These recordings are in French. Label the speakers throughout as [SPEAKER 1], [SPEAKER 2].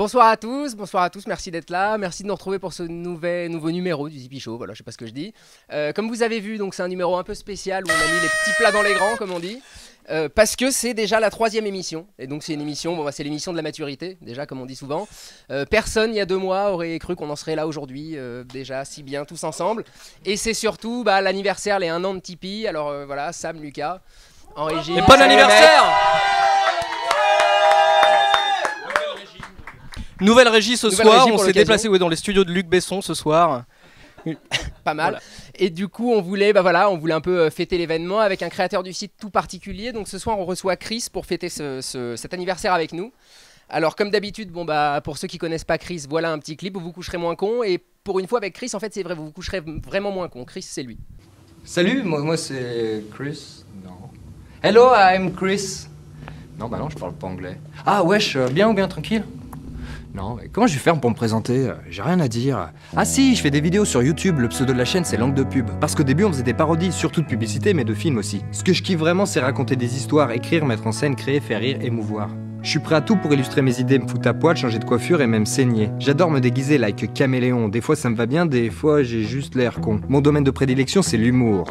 [SPEAKER 1] Bonsoir à tous, merci d'être là, merci de nous retrouver pour ce nouveau numéro du Zippy Show, voilà, je sais pas ce que je dis. Comme vous avez vu, donc c'est un numéro un peu spécial où on a mis les petits plats dans les grands, comme on dit, parce que c'est déjà la 3e émission, et donc c'est une émission, bon, bah, c'est l'émission de la maturité, déjà comme on dit souvent. Personne, il y a 2 mois, aurait cru qu'on en serait là aujourd'hui, déjà si bien tous ensemble, et c'est surtout bah, l'anniversaire, les 1 an de Tipeee, alors voilà, Sam, Lucas, en régie.
[SPEAKER 2] Et bon anniversaire! Nouvelle régie ce soir, on s'est déplacé dans les studios de Luc Besson ce soir.
[SPEAKER 1] Pas mal. Voilà. Et du coup, on voulait un peu fêter l'événement avec un créateur du site tout particulier. Donc ce soir, on reçoit Chris pour fêter cet anniversaire avec nous. Alors comme d'habitude, bon bah pour ceux qui connaissent pas Chris, voilà un petit clip où vous coucherez moins con. Et pour une fois avec Chris, en fait, c'est vrai, vous coucherez vraiment moins con. Chris, c'est lui.
[SPEAKER 3] Salut, moi c'est Chris. Non. Hello, I'm Chris. Non, bah non, je parle pas anglais. Ah wesh, bien ou bien tranquille? Non, mais comment je vais faire pour me présenter? J'ai rien à dire. Ah si, je fais des vidéos sur YouTube, le pseudo de la chaîne c'est Langue de Pub. Parce qu'au début on faisait des parodies, surtout de publicité mais de films aussi. Ce que je kiffe vraiment c'est raconter des histoires, écrire, mettre en scène, créer, faire rire, émouvoir. Je suis prêt à tout pour illustrer mes idées, me foutre à poil, changer de coiffure et même saigner. J'adore me déguiser like caméléon, des fois ça me va bien, des fois j'ai juste l'air con. Mon domaine de prédilection c'est l'humour.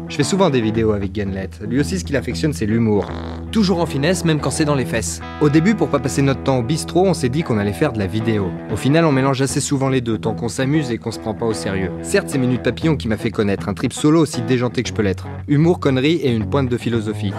[SPEAKER 3] Je fais souvent des vidéos avec Genlet, lui aussi ce qu'il affectionne c'est l'humour. Toujours en finesse, même quand c'est dans les fesses. Au début, pour pas passer notre temps au bistrot, on s'est dit qu'on allait faire de la vidéo. Au final, on mélange assez souvent les deux, tant qu'on s'amuse et qu'on se prend pas au sérieux. Certes, c'est Minute Papillon qui m'a fait connaître, un trip solo aussi déjanté que je peux l'être. Humour, conneries et une pointe de philosophie.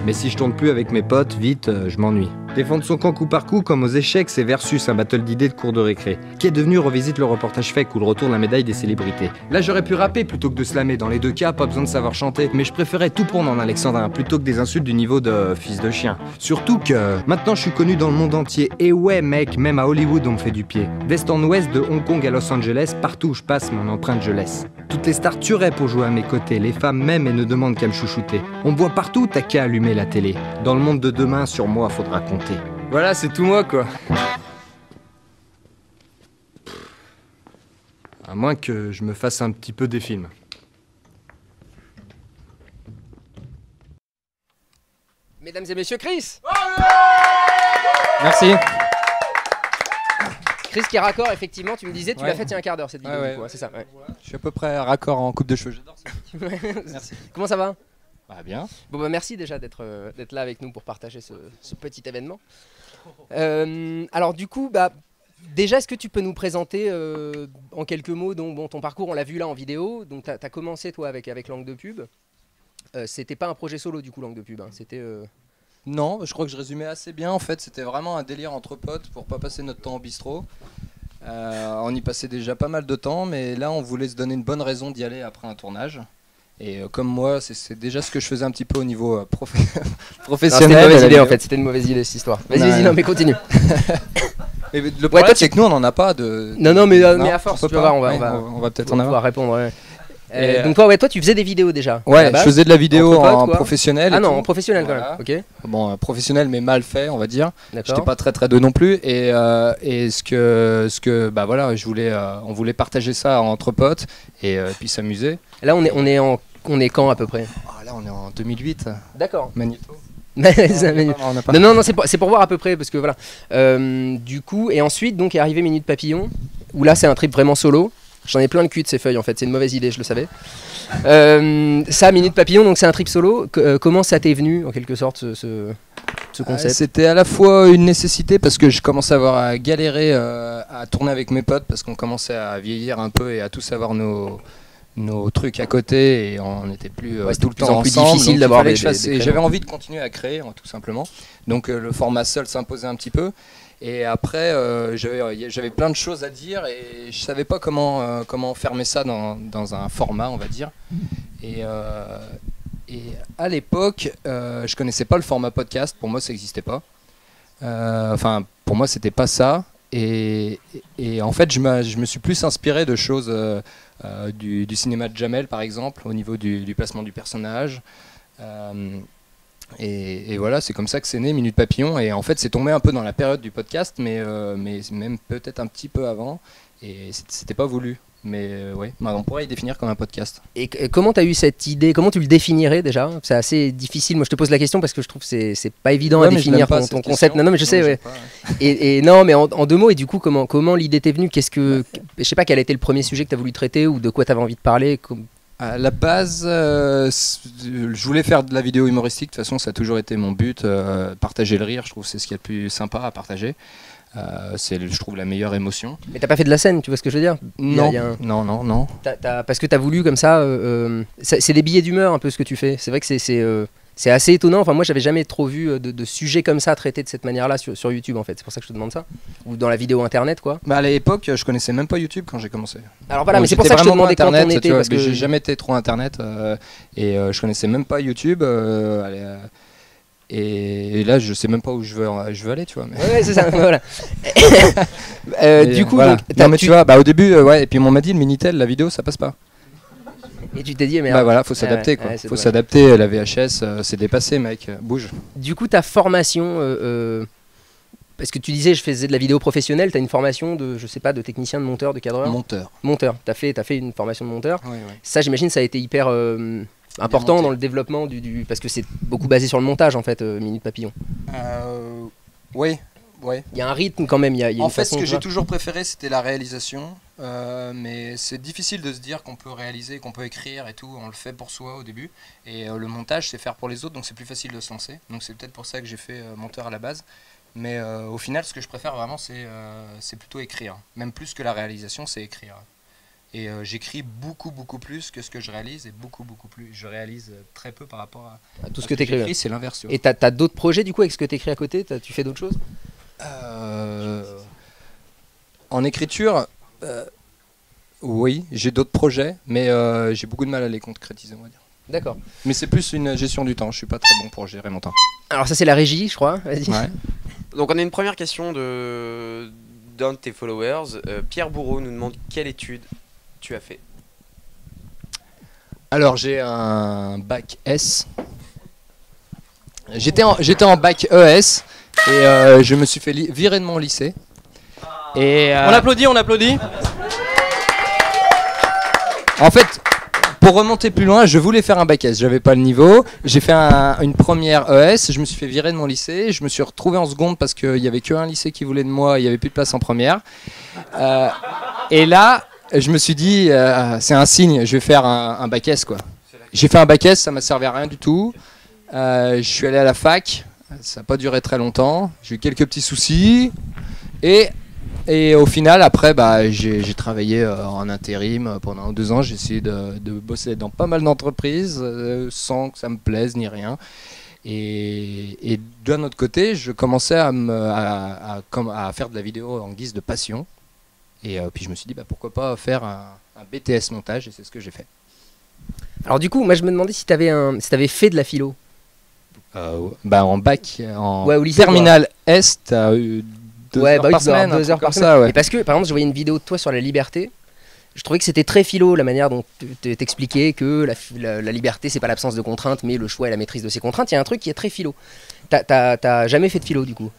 [SPEAKER 3] Mais si je tourne plus avec mes potes, vite, je m'ennuie. Défendre son camp coup par coup, comme aux échecs, c'est versus un battle d'idées de cours de récré. Qui est devenu revisite le reportage fake ou le retour de la médaille des célébrités. Là, j'aurais pu rapper plutôt que de slammer. Dans les deux cas, pas besoin de savoir chanter. Mais je préférais tout prendre en alexandrin plutôt que des insultes du niveau de fils de chien. Surtout que maintenant, je suis connu dans le monde entier. Et ouais, mec, même à Hollywood, on me fait du pied. D'est en ouest, de Hong Kong à Los Angeles, partout où je passe, mon empreinte je laisse. Toutes les stars tueraient pour jouer à mes côtés. Les femmes m'aiment et ne demandent qu'à me chouchouter. On me voit partout, t'as qu'à allumer la télé. Dans le monde de demain, sur moi, faudra compter. Voilà, c'est tout moi, quoi. À moins que je me fasse un petit peu des films.
[SPEAKER 1] Mesdames et messieurs, Chris.
[SPEAKER 2] Merci.
[SPEAKER 1] Chris qui est raccord, effectivement, tu me disais, tu l'as fait il y a un quart d'heure cette vidéo,
[SPEAKER 2] ouais,
[SPEAKER 1] du coup, c'est ça. Ouais.
[SPEAKER 2] Je suis à peu près raccord en coupe de cheveux, j'adore ça.
[SPEAKER 1] Merci. Comment ça va?
[SPEAKER 2] Bah bien.
[SPEAKER 1] Bon bah merci déjà d'être là avec nous pour partager ce petit événement. Alors du coup, bah déjà est-ce que tu peux nous présenter en quelques mots donc, ton parcours, on l'a vu là en vidéo, donc tu as commencé toi avec Langue de Pub. C'était pas un projet solo du coup Langue de Pub, hein. C'était...
[SPEAKER 2] Non, je crois que je résumais assez bien en fait, c'était vraiment un délire entre potes pour pas passer notre temps au bistrot. On y passait déjà pas mal de temps, mais là on voulait se donner une bonne raison d'y aller après un tournage. Et comme moi, c'est déjà ce que je faisais un petit peu au niveau professionnel.
[SPEAKER 1] C'était une mauvaise idée en fait, c'était une mauvaise idée cette histoire. Vas-y, non mais continue.
[SPEAKER 2] Mais le problème c'est que nous on en a pas de...
[SPEAKER 1] Non, mais à force, tu vas voir,
[SPEAKER 2] on va peut-être en avoir.
[SPEAKER 1] Répondre, ouais. Donc toi tu faisais des vidéos déjà?
[SPEAKER 2] Ouais, je faisais de la vidéo en professionnel.
[SPEAKER 1] Ah non, en professionnel quand même, ok.
[SPEAKER 2] Bon, professionnel mais mal fait, on va dire.
[SPEAKER 1] D'accord.
[SPEAKER 2] J'étais pas très doué non plus. Et ce que bah voilà, on voulait partager ça entre potes et puis s'amuser.
[SPEAKER 1] Là on est quand à peu près?
[SPEAKER 2] Là on est en 2008.
[SPEAKER 1] D'accord.
[SPEAKER 2] Magnéto.
[SPEAKER 1] Non, c'est pour voir à peu près parce que voilà. Du coup, et ensuite donc est arrivé Minute Papillon où là c'est un trip vraiment solo. J'en ai plein le cul de ces feuilles en fait, c'est une mauvaise idée, je le savais. Ça, Minute Papillon, donc c'est un trip solo. Comment ça t'est venu en quelque sorte ce concept?
[SPEAKER 2] C'était à la fois une nécessité parce que je commençais à avoir galéré à tourner avec mes potes parce qu'on commençait à vieillir un peu et à tous avoir nos trucs à côté et on n'était plus tout le temps
[SPEAKER 1] plus
[SPEAKER 2] ensemble.
[SPEAKER 1] Difficile d'avoir
[SPEAKER 2] j'avais envie de continuer à créer tout simplement. Donc le format seul s'imposait un petit peu. Et après, j'avais plein de choses à dire et je savais pas comment fermer ça dans un format, on va dire. Et à l'époque, je connaissais pas le format podcast. Pour moi, ça n'existait pas. Enfin, pour moi, c'était pas ça. Et en fait, je me suis plus inspiré de choses du cinéma de Jamel, par exemple, au niveau du placement du personnage. Et voilà, c'est comme ça que c'est né Minute Papillon. Et en fait, c'est tombé un peu dans la période du podcast, mais même peut-être un petit peu avant. Et c'était pas voulu. ouais, bah, on pourrait y définir comme un podcast.
[SPEAKER 1] Et comment tu as eu cette idée? Comment tu le définirais déjà? C'est assez difficile. Moi, je te pose la question parce que je trouve que c'est pas évident à définir ton concept. Non, mais je sais, ouais. Et non, mais en 2 mots, et du coup, comment l'idée t'est venue? Je sais pas, quel a été le premier sujet que tu as voulu traiter ou de quoi tu avais envie de parler?
[SPEAKER 2] À la base, je voulais faire de la vidéo humoristique. De toute façon, ça a toujours été mon but. Partager le rire, je trouve que c'est ce qu'il y a de plus sympa à partager. C'est, je trouve, la meilleure émotion.
[SPEAKER 1] Mais t'as pas fait de la scène, tu vois ce que je veux dire?
[SPEAKER 2] Non, non.
[SPEAKER 1] Parce que t'as voulu comme ça. C'est des billets d'humeur un peu ce que tu fais. C'est vrai que c'est assez étonnant. Enfin, moi, j'avais jamais trop vu de sujets comme ça traités de cette manière-là sur YouTube en fait. C'est pour ça que je te demande ça. Ou dans la vidéo internet, quoi.
[SPEAKER 2] Bah, à l'époque, je connaissais même pas YouTube quand j'ai commencé.
[SPEAKER 1] Alors voilà, mais c'est pour ça que je te demandais quand on était.
[SPEAKER 2] Parce que j'ai jamais été trop internet et je connaissais même pas YouTube. Et là, je sais même pas où je veux aller, tu vois. Mais...
[SPEAKER 1] Ouais, c'est ça, voilà. Du coup,
[SPEAKER 2] voilà.
[SPEAKER 1] donc,
[SPEAKER 2] non, mais tu vois, au début, ouais, et puis on m'a dit le Minitel, la vidéo, ça passe pas.
[SPEAKER 1] Et tu t'es dit, mais
[SPEAKER 2] bah voilà, faut s'adapter, quoi. Faut s'adapter, la VHS, c'est dépassé, mec, bouge.
[SPEAKER 1] Du coup, ta formation, parce que tu disais, je faisais de la vidéo professionnelle, tu as une formation de, je sais pas, de technicien, de monteur, de cadreur? Monteur, t'as fait une formation de monteur.
[SPEAKER 2] Oui.
[SPEAKER 1] Ça, j'imagine, ça a été hyper... important dans le développement parce que c'est beaucoup basé sur le montage en fait, Minute Papillon.
[SPEAKER 2] Oui.
[SPEAKER 1] Il y a un rythme quand même.
[SPEAKER 2] En fait, ce que j'ai toujours préféré, c'était la réalisation. Mais c'est difficile de se dire qu'on peut réaliser, qu'on peut écrire et tout. On le fait pour soi au début. Et le montage, c'est faire pour les autres, donc c'est plus facile de se lancer. Donc c'est peut-être pour ça que j'ai fait monteur à la base. Mais au final, ce que je préfère vraiment, c'est plutôt écrire. Même plus que la réalisation, c'est écrire. Et j'écris beaucoup plus que ce que je réalise, et beaucoup plus. Je réalise très peu par rapport à
[SPEAKER 1] tout ce que tu écris.
[SPEAKER 2] C'est l'inverse.
[SPEAKER 1] Et t'as d'autres projets du coup avec ce que tu écris à côté? Tu fais d'autres choses?
[SPEAKER 2] En écriture, oui, j'ai d'autres projets, mais j'ai beaucoup de mal à les concrétiser, on va dire.
[SPEAKER 1] D'accord.
[SPEAKER 2] Mais c'est plus une gestion du temps, je suis pas très bon pour gérer mon temps.
[SPEAKER 1] Alors ça c'est la régie, je crois, vas-y.
[SPEAKER 2] Ouais.
[SPEAKER 4] Donc on a une première question d'un de tes followers. Pierre Bourreau nous demande quelle étude tu as fait.
[SPEAKER 2] Alors j'ai un bac S. J'étais en bac ES et je me suis fait virer de mon lycée. Et,
[SPEAKER 5] on applaudit.
[SPEAKER 2] En fait, pour remonter plus loin, je voulais faire un bac S, j'avais pas le niveau. J'ai fait une première ES, je me suis fait virer de mon lycée. Je me suis retrouvé en seconde parce qu'il y avait qu'un lycée qui voulait de moi, il y avait plus de place en première. Et là, je me suis dit, c'est un signe, je vais faire un bac S, quoi. J'ai fait un bac S, ça m'a servi à rien du tout. Je suis allé à la fac, ça n'a pas duré très longtemps. J'ai eu quelques petits soucis. Et au final, après, j'ai travaillé en intérim pendant 2 ans. J'ai essayé de bosser dans pas mal d'entreprises sans que ça me plaise ni rien. Et d'un autre côté, je commençais à faire de la vidéo en guise de passion. Et puis je me suis dit, pourquoi pas faire un BTS montage, et c'est ce que j'ai fait.
[SPEAKER 1] Alors du coup, moi je me demandais si tu avais fait de la philo.
[SPEAKER 2] En bac, en
[SPEAKER 1] ouais, au lycée,
[SPEAKER 2] terminale S, tu as eu 2 heures par semaine,
[SPEAKER 1] 2 heures par semaine.
[SPEAKER 2] Ça, ouais.
[SPEAKER 1] Et parce que, par exemple, je voyais une vidéo de toi sur la liberté. Je trouvais que c'était très philo, la manière dont tu t'expliquais que la liberté, c'est pas l'absence de contraintes, mais le choix et la maîtrise de ces contraintes. Il y a un truc qui est très philo. T'as jamais fait de philo, du coup?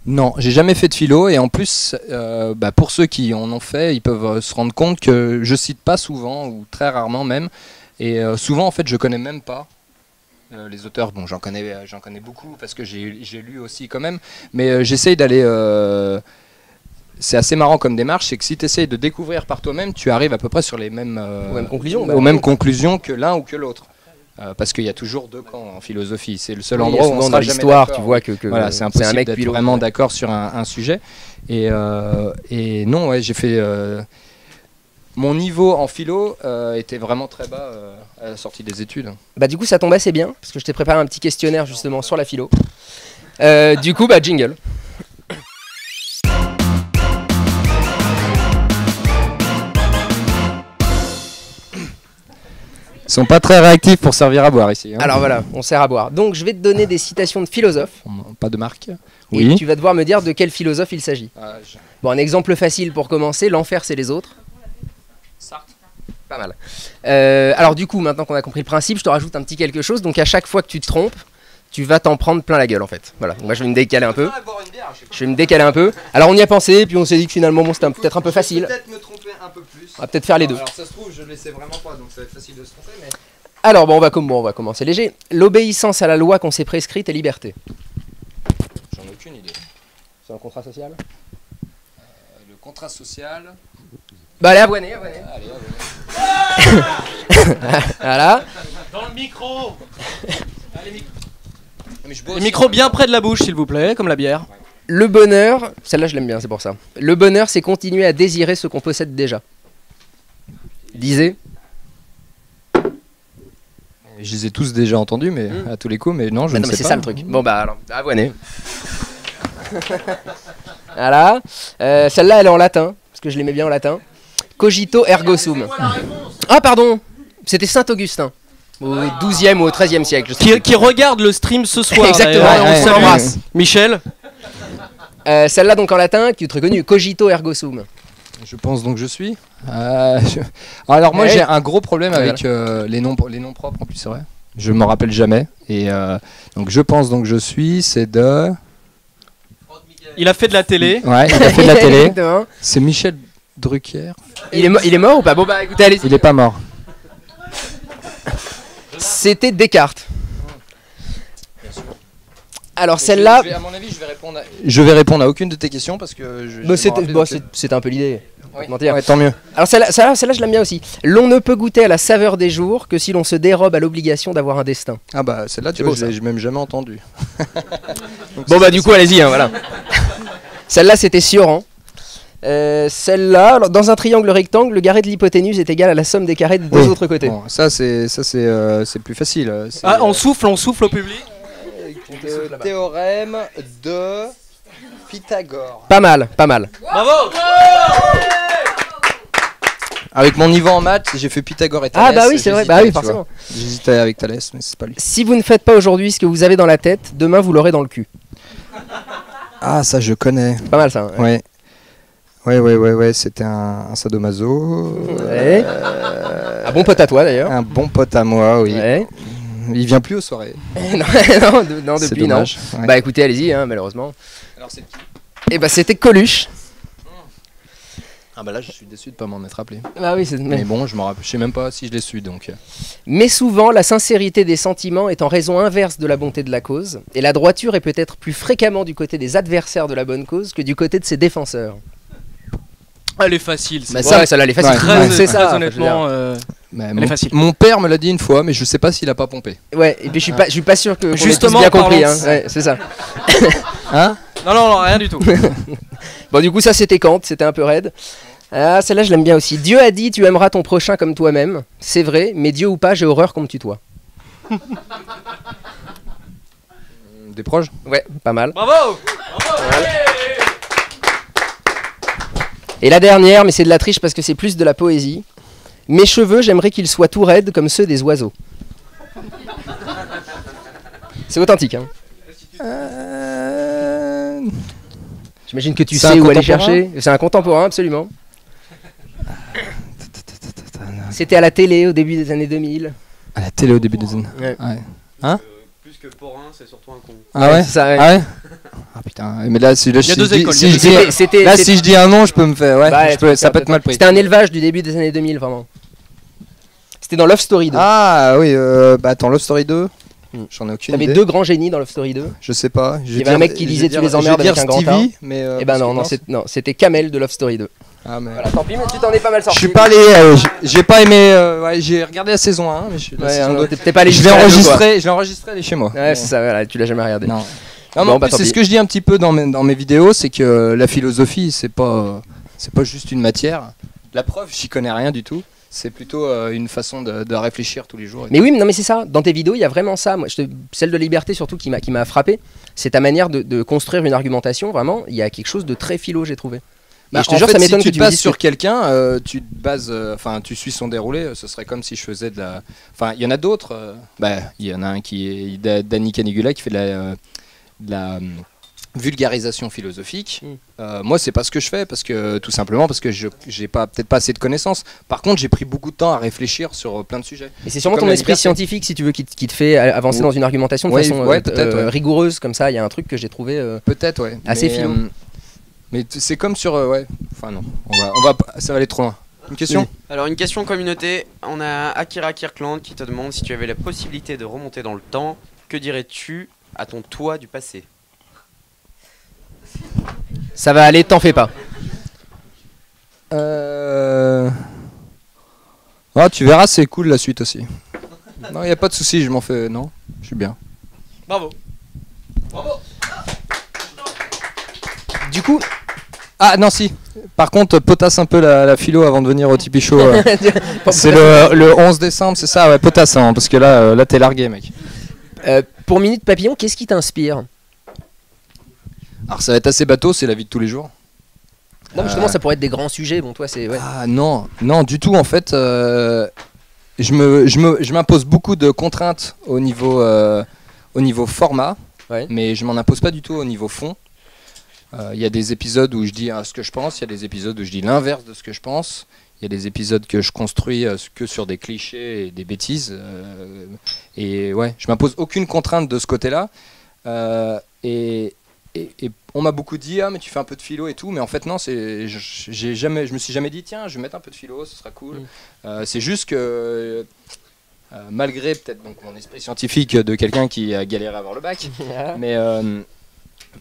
[SPEAKER 2] Non, j'ai jamais fait de philo, et en plus, pour ceux qui en ont fait, ils peuvent se rendre compte que je cite pas souvent, ou très rarement même, et souvent en fait je connais même pas les auteurs. Bon, j'en connais beaucoup parce que j'ai lu aussi quand même, mais j'essaye d'aller... C'est assez marrant comme démarche, c'est que si tu essayes de découvrir par toi-même, tu arrives à peu près sur les mêmes, aux mêmes conclusions que l'un ou que l'autre. Parce qu'il y a toujours 2 camps en philosophie. C'est le seul endroit où on sera jamais d'accord.
[SPEAKER 1] Tu vois que
[SPEAKER 2] voilà, c'est impossible
[SPEAKER 1] un mec
[SPEAKER 2] d'être vraiment d'accord sur un sujet. Et non, ouais, j'ai fait... mon niveau en philo était vraiment très bas à la sortie des études.
[SPEAKER 1] Du coup, ça tombe assez bien, parce que je t'ai préparé un petit questionnaire justement sur la philo. Du coup, jingle.
[SPEAKER 2] Ils sont pas très réactifs pour servir à boire ici. Hein.
[SPEAKER 1] Alors voilà, on sert à boire. Donc je vais te donner des citations de philosophes.
[SPEAKER 2] Pas de marque.
[SPEAKER 1] Oui. Et tu vas devoir me dire de quel philosophe il s'agit. Bon, un exemple facile pour commencer, l'enfer c'est les autres.
[SPEAKER 4] Sartre.
[SPEAKER 1] Pas mal. Alors du coup, maintenant qu'on a compris le principe, je te rajoute un petit quelque chose. Donc à chaque fois que tu te trompes, tu vas t'en prendre plein la gueule en fait. Voilà, donc moi je vais me décaler un peu. Je vais me décaler un peu. Alors on y a pensé, puis on s'est dit que finalement bon, c'était peut-être un peu facile.
[SPEAKER 3] Peut-être me tromper un peu plus.
[SPEAKER 1] On va peut-être faire les deux.
[SPEAKER 3] Alors ça se trouve, je ne le sais vraiment pas, donc ça va être facile de se tromper. Mais...
[SPEAKER 1] Alors bon, on va commencer léger. L'obéissance à la loi qu'on s'est prescrite est liberté.
[SPEAKER 2] J'en ai aucune idée.
[SPEAKER 1] C'est un contrat social.
[SPEAKER 2] Le contrat social.
[SPEAKER 1] Bah allez, abonnez.
[SPEAKER 2] Allez,
[SPEAKER 1] Voilà.
[SPEAKER 5] Dans le micro.
[SPEAKER 2] mais je bois
[SPEAKER 5] Les
[SPEAKER 2] aussi.
[SPEAKER 5] micros bien près de la bouche, s'il vous plaît, comme la bière.
[SPEAKER 1] Le bonheur, celle-là je l'aime bien, c'est pour ça. Le bonheur, c'est continuer à désirer ce qu'on possède déjà. Disez.
[SPEAKER 2] Je les ai tous déjà entendus, mais à tous les coups, mais non, je
[SPEAKER 1] Bah
[SPEAKER 2] ne
[SPEAKER 1] non, mais
[SPEAKER 2] sais
[SPEAKER 1] c'est
[SPEAKER 2] pas.
[SPEAKER 1] ça le truc. Bon bah alors, abonnez. Voilà. Celle-là, elle est en latin, parce que je l'aimais bien en latin. Cogito ergo sum. Ah pardon, c'était Saint Augustin. Au 12e ou au 13e siècle. Je sais plus.
[SPEAKER 5] Qui regarde le stream ce soir.
[SPEAKER 1] Exactement,
[SPEAKER 5] d'ailleurs.
[SPEAKER 1] on
[SPEAKER 5] On
[SPEAKER 1] s'embrasse.
[SPEAKER 5] s'embrasse. Michel.
[SPEAKER 1] Celle-là donc en latin, qui est très connue. Cogito ergo sum.
[SPEAKER 2] Je pense donc je suis. Alors moi
[SPEAKER 1] Ouais.
[SPEAKER 2] j'ai un gros problème
[SPEAKER 1] Ouais,
[SPEAKER 2] avec les noms propres en plus, c'est vrai. Je me rappelle jamais. Et donc je pense donc je suis, c'est de...
[SPEAKER 5] Il a fait de la télé.
[SPEAKER 2] Ouais, il a fait de la télé.
[SPEAKER 1] Exactement.
[SPEAKER 2] C'est Michel Drucker.
[SPEAKER 1] Il est mort ou pas? Bon bah écoutez, allez-y.
[SPEAKER 2] Il est pas mort.
[SPEAKER 1] C'était Descartes. Alors celle-là,
[SPEAKER 2] À mon avis, je vais répondre à aucune de tes questions parce que je
[SPEAKER 1] bah,
[SPEAKER 2] vais
[SPEAKER 1] c'était
[SPEAKER 2] me rappeler,
[SPEAKER 1] bon,
[SPEAKER 2] donc,
[SPEAKER 1] c'était un peu l'idée. Pas te mentir.
[SPEAKER 2] ouais, tant mieux.
[SPEAKER 1] Alors celle-là, je l'aime bien aussi. L'on ne peut goûter à la saveur des jours que si l'on se dérobe à l'obligation d'avoir un destin.
[SPEAKER 2] Ah bah celle-là,
[SPEAKER 1] C'est
[SPEAKER 2] tu vois,
[SPEAKER 1] beau,
[SPEAKER 2] je l'ai même jamais entendu.
[SPEAKER 1] Bon bah du coup allez-y, hein, voilà. Celle-là c'était Sioran. Celle-là, alors, dans un triangle rectangle, le carré de l'hypoténuse est égal à la somme des carrés des deux
[SPEAKER 2] Oui.
[SPEAKER 1] autres côtés.
[SPEAKER 2] Bon, ça c'est plus facile. C'est,
[SPEAKER 5] Ah, on souffle au public.
[SPEAKER 2] théorème de Pythagore.
[SPEAKER 1] Pas mal, pas mal.
[SPEAKER 5] Bravo.
[SPEAKER 2] Avec mon niveau en maths, j'ai fait Pythagore et Thalès.
[SPEAKER 1] Ah bah oui, c'est vrai, bah oui,
[SPEAKER 2] j'hésitais, tu
[SPEAKER 1] forcément.
[SPEAKER 2] vois. J'hésitais avec Thalès, mais c'est pas lui.
[SPEAKER 1] Si vous ne faites pas aujourd'hui ce que vous avez dans la tête, demain vous l'aurez dans le cul.
[SPEAKER 2] Ah, ça je connais.
[SPEAKER 1] Pas mal ça. Hein.
[SPEAKER 2] Ouais, c'était un sadomaso.
[SPEAKER 1] Ouais. Un bon pote à toi d'ailleurs.
[SPEAKER 2] Un bon pote à moi, oui.
[SPEAKER 1] Ouais.
[SPEAKER 2] Il vient plus aux soirées.
[SPEAKER 1] non,
[SPEAKER 2] C'est
[SPEAKER 1] depuis non.
[SPEAKER 2] dommage. Ouais.
[SPEAKER 1] Bah écoutez, allez-y, hein, malheureusement.
[SPEAKER 2] Alors c'est qui?
[SPEAKER 1] Et bah c'était Coluche.
[SPEAKER 2] Ah bah là je suis déçu de pas m'en être rappelé.
[SPEAKER 1] Ah oui,
[SPEAKER 2] Mais bon, je sais même pas si je l'ai su donc.
[SPEAKER 1] Mais souvent, la sincérité des sentiments est en raison inverse de la bonté de la cause, et la droiture est peut-être plus fréquemment du côté des adversaires de la bonne cause que du côté de ses défenseurs.
[SPEAKER 5] Elle est facile.
[SPEAKER 1] Bah
[SPEAKER 5] ça,
[SPEAKER 1] ça là, les facile.
[SPEAKER 2] Ouais.
[SPEAKER 5] très,
[SPEAKER 1] c'est
[SPEAKER 5] très
[SPEAKER 1] ça.
[SPEAKER 5] honnêtement.
[SPEAKER 2] Mais
[SPEAKER 5] Elle est facile.
[SPEAKER 2] Mon père me l'a dit une fois, mais je sais pas s'il a pas pompé.
[SPEAKER 1] Ouais, et puis je suis pas sûr que qu'on ait tous
[SPEAKER 5] Justement,
[SPEAKER 1] bien compris.
[SPEAKER 5] parlons
[SPEAKER 1] Hein.
[SPEAKER 5] de-
[SPEAKER 1] Ouais, c'est ça.
[SPEAKER 2] Hein?
[SPEAKER 5] Non, rien du tout.
[SPEAKER 1] Bon, du coup, ça c'était Kant, c'était un peu raide. Ah, celle-là, je l'aime bien aussi. Dieu a dit tu aimeras ton prochain comme toi-même. C'est vrai, mais Dieu ou pas, j'ai horreur qu'on me tutoie.
[SPEAKER 2] Des proches?
[SPEAKER 1] Ouais, pas mal.
[SPEAKER 5] Bravo.
[SPEAKER 1] Et la dernière, mais c'est de la triche parce que c'est plus de la poésie. Mes cheveux, j'aimerais qu'ils soient tout raides comme ceux des oiseaux. C'est authentique, hein. J'imagine que tu
[SPEAKER 2] C'est
[SPEAKER 1] sais
[SPEAKER 2] un
[SPEAKER 1] où aller
[SPEAKER 2] contemporain
[SPEAKER 1] chercher. C'est un contemporain, absolument. C'était à la télé au début des années 2000.
[SPEAKER 2] À la télé au début des années.
[SPEAKER 1] Ouais.
[SPEAKER 2] Ouais.
[SPEAKER 4] Plus que porin, c'est surtout un con.
[SPEAKER 2] Ah ouais?
[SPEAKER 1] c'est ça, ouais.
[SPEAKER 2] Ah ouais? Ah putain, mais là si,
[SPEAKER 5] Il y a
[SPEAKER 2] si
[SPEAKER 5] deux
[SPEAKER 2] je dis-
[SPEAKER 5] écoles,
[SPEAKER 2] si
[SPEAKER 5] il y a
[SPEAKER 2] je
[SPEAKER 5] deux
[SPEAKER 2] dis-
[SPEAKER 1] C'était-
[SPEAKER 2] là
[SPEAKER 1] c'était-
[SPEAKER 2] si je dis un nom, je peux me faire. Ouais,
[SPEAKER 1] Ouais,
[SPEAKER 2] ça peut être mal pris.
[SPEAKER 1] C'était un élevage du début des années 2000, vraiment. C'était dans Love Story 2.
[SPEAKER 2] Ah oui, bah attends, Love Story 2. J'en ai aucune
[SPEAKER 1] T'avais
[SPEAKER 2] idée.
[SPEAKER 1] deux grands génies dans Love Story 2.
[SPEAKER 2] Je sais pas.
[SPEAKER 1] Il y avait un mec qui disait tu les emmerdes avec un grand
[SPEAKER 2] Stevie, mais.
[SPEAKER 1] Eh ben non, c'était Kamel de Love Story 2.
[SPEAKER 2] Ah mais.
[SPEAKER 1] Voilà, tant pis, mais tu t'en es pas mal
[SPEAKER 2] Je
[SPEAKER 1] sorti.
[SPEAKER 2] suis pas allé, j'ai pas aimé. Ouais, j'ai regardé la saison 1, mais la
[SPEAKER 1] Ouais,
[SPEAKER 2] saison
[SPEAKER 1] non,
[SPEAKER 2] 2.
[SPEAKER 1] t'es pas allé
[SPEAKER 2] Je l'ai
[SPEAKER 1] jusqu'à la deux, quoi.
[SPEAKER 2] enregistré, elle est chez moi.
[SPEAKER 1] Ouais, c'est ça, voilà, tu l'as jamais regardé.
[SPEAKER 2] Non. Non, mais
[SPEAKER 1] Bon,
[SPEAKER 2] en
[SPEAKER 1] bah,
[SPEAKER 2] plus,
[SPEAKER 1] tant
[SPEAKER 2] c'est
[SPEAKER 1] pis.
[SPEAKER 2] ce que je dis un petit peu dans mes vidéos, c'est que la philosophie, c'est pas juste une matière. La preuve, j'y connais rien du tout. C'est plutôt une façon de réfléchir tous les jours.
[SPEAKER 1] Mais oui, mais non, mais c'est ça. Dans tes vidéos, il y a vraiment ça. Moi, celle de Liberté surtout qui m'a frappé. C'est ta manière de construire une argumentation. Vraiment, il y a quelque chose de très philo, j'ai trouvé.
[SPEAKER 2] Bah,
[SPEAKER 1] Et je te
[SPEAKER 2] en
[SPEAKER 1] jure,
[SPEAKER 2] fait,
[SPEAKER 1] ça m'étonne
[SPEAKER 2] si
[SPEAKER 1] que
[SPEAKER 2] tu
[SPEAKER 1] tu
[SPEAKER 2] te
[SPEAKER 1] me
[SPEAKER 2] bases
[SPEAKER 1] dises
[SPEAKER 2] sur
[SPEAKER 1] que-
[SPEAKER 2] quelqu'un, tu te bases, enfin, tu suis son déroulé. Ce serait comme si je faisais de la. Enfin, il y en a d'autres. Bah, il y en a un qui est Danny Canigula qui fait de la vulgarisation philosophique. Moi, c'est pas ce que je fais, parce que tout simplement parce que j'ai peut-être pas assez de connaissances. Par contre, j'ai pris beaucoup de temps à réfléchir sur plein de sujets.
[SPEAKER 1] Et c'est sûrement
[SPEAKER 2] Comme
[SPEAKER 1] ton
[SPEAKER 2] la
[SPEAKER 1] esprit
[SPEAKER 2] liberté.
[SPEAKER 1] scientifique, si tu veux, qui te fait avancer dans une argumentation de
[SPEAKER 2] Ouais,
[SPEAKER 1] façon
[SPEAKER 2] ouais, peut-être, ouais.
[SPEAKER 1] rigoureuse, comme ça. Il y a un truc que j'ai trouvé.
[SPEAKER 2] Peut-être, ouais.
[SPEAKER 1] Assez
[SPEAKER 2] mais,
[SPEAKER 1] philo.
[SPEAKER 2] Mais c'est comme sur, ouais. Enfin non, ça va aller trop loin. Une question.
[SPEAKER 4] Alors une question communauté, on a Akira Kirkland qui te demande si tu avais la possibilité de remonter dans le temps, que dirais-tu à ton toi du passé?
[SPEAKER 1] Ça va aller, t'en fais pas.
[SPEAKER 2] Ah, tu verras, c'est cool la suite aussi. Non, y a pas de souci, je m'en fais. Non, je suis bien.
[SPEAKER 5] Bravo.
[SPEAKER 1] Du coup,
[SPEAKER 2] Ah non, si. Par contre, potasse un peu la philo avant de venir au Tipeee Show. C'est le 11 décembre, c'est ça? Ouais, potasse, hein, parce que là t'es largué, mec.
[SPEAKER 1] pour Minute Papillon, qu'est-ce qui t'inspire?
[SPEAKER 2] Alors ça va être assez bateau, c'est la vie de tous les jours.
[SPEAKER 1] Non, justement, ça pourrait être des grands sujets. Bon, toi, c'est. Ouais.
[SPEAKER 2] Ah non, non, du tout en fait. Je m'impose beaucoup de contraintes au niveau format,
[SPEAKER 1] Ouais.
[SPEAKER 2] mais je m'en impose pas du tout au niveau fond. Il y a des épisodes où je dis ce que je pense, il y a des épisodes où je dis l'inverse de ce que je pense, il y a des épisodes que je construis que sur des clichés et des bêtises. Et ouais, je m'impose aucune contrainte de ce côté-là. Et on m'a beaucoup dit mais tu fais un peu de philo et tout, mais en fait non, je me suis jamais dit tiens je vais mettre un peu de philo, ce sera cool. C'est juste que malgré peut-être donc mon esprit scientifique de quelqu'un qui a galéré à avoir le bac,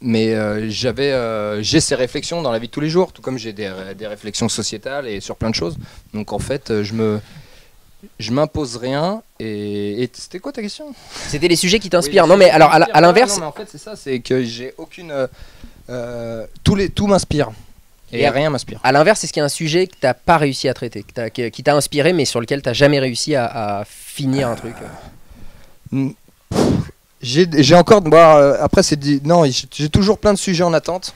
[SPEAKER 2] mais j'ai ces réflexions dans la vie de tous les jours, tout comme j'ai des réflexions sociétales et sur plein de choses. Donc en fait je m'impose rien. Et c'était quoi ta question?
[SPEAKER 1] C'était les sujets qui t'inspirent.
[SPEAKER 2] Oui,
[SPEAKER 1] Non, mais alors à l'inverse.
[SPEAKER 2] Non, mais en fait c'est ça, c'est que j'ai aucune tout m'inspire et rien m'inspire.
[SPEAKER 1] À l'inverse, est-ce qu'il y a un sujet que t'as pas réussi à traiter, qui t'a inspiré, mais sur lequel t'as jamais réussi à finir un truc?
[SPEAKER 2] J'ai encore après non, j'ai toujours plein de sujets en attente.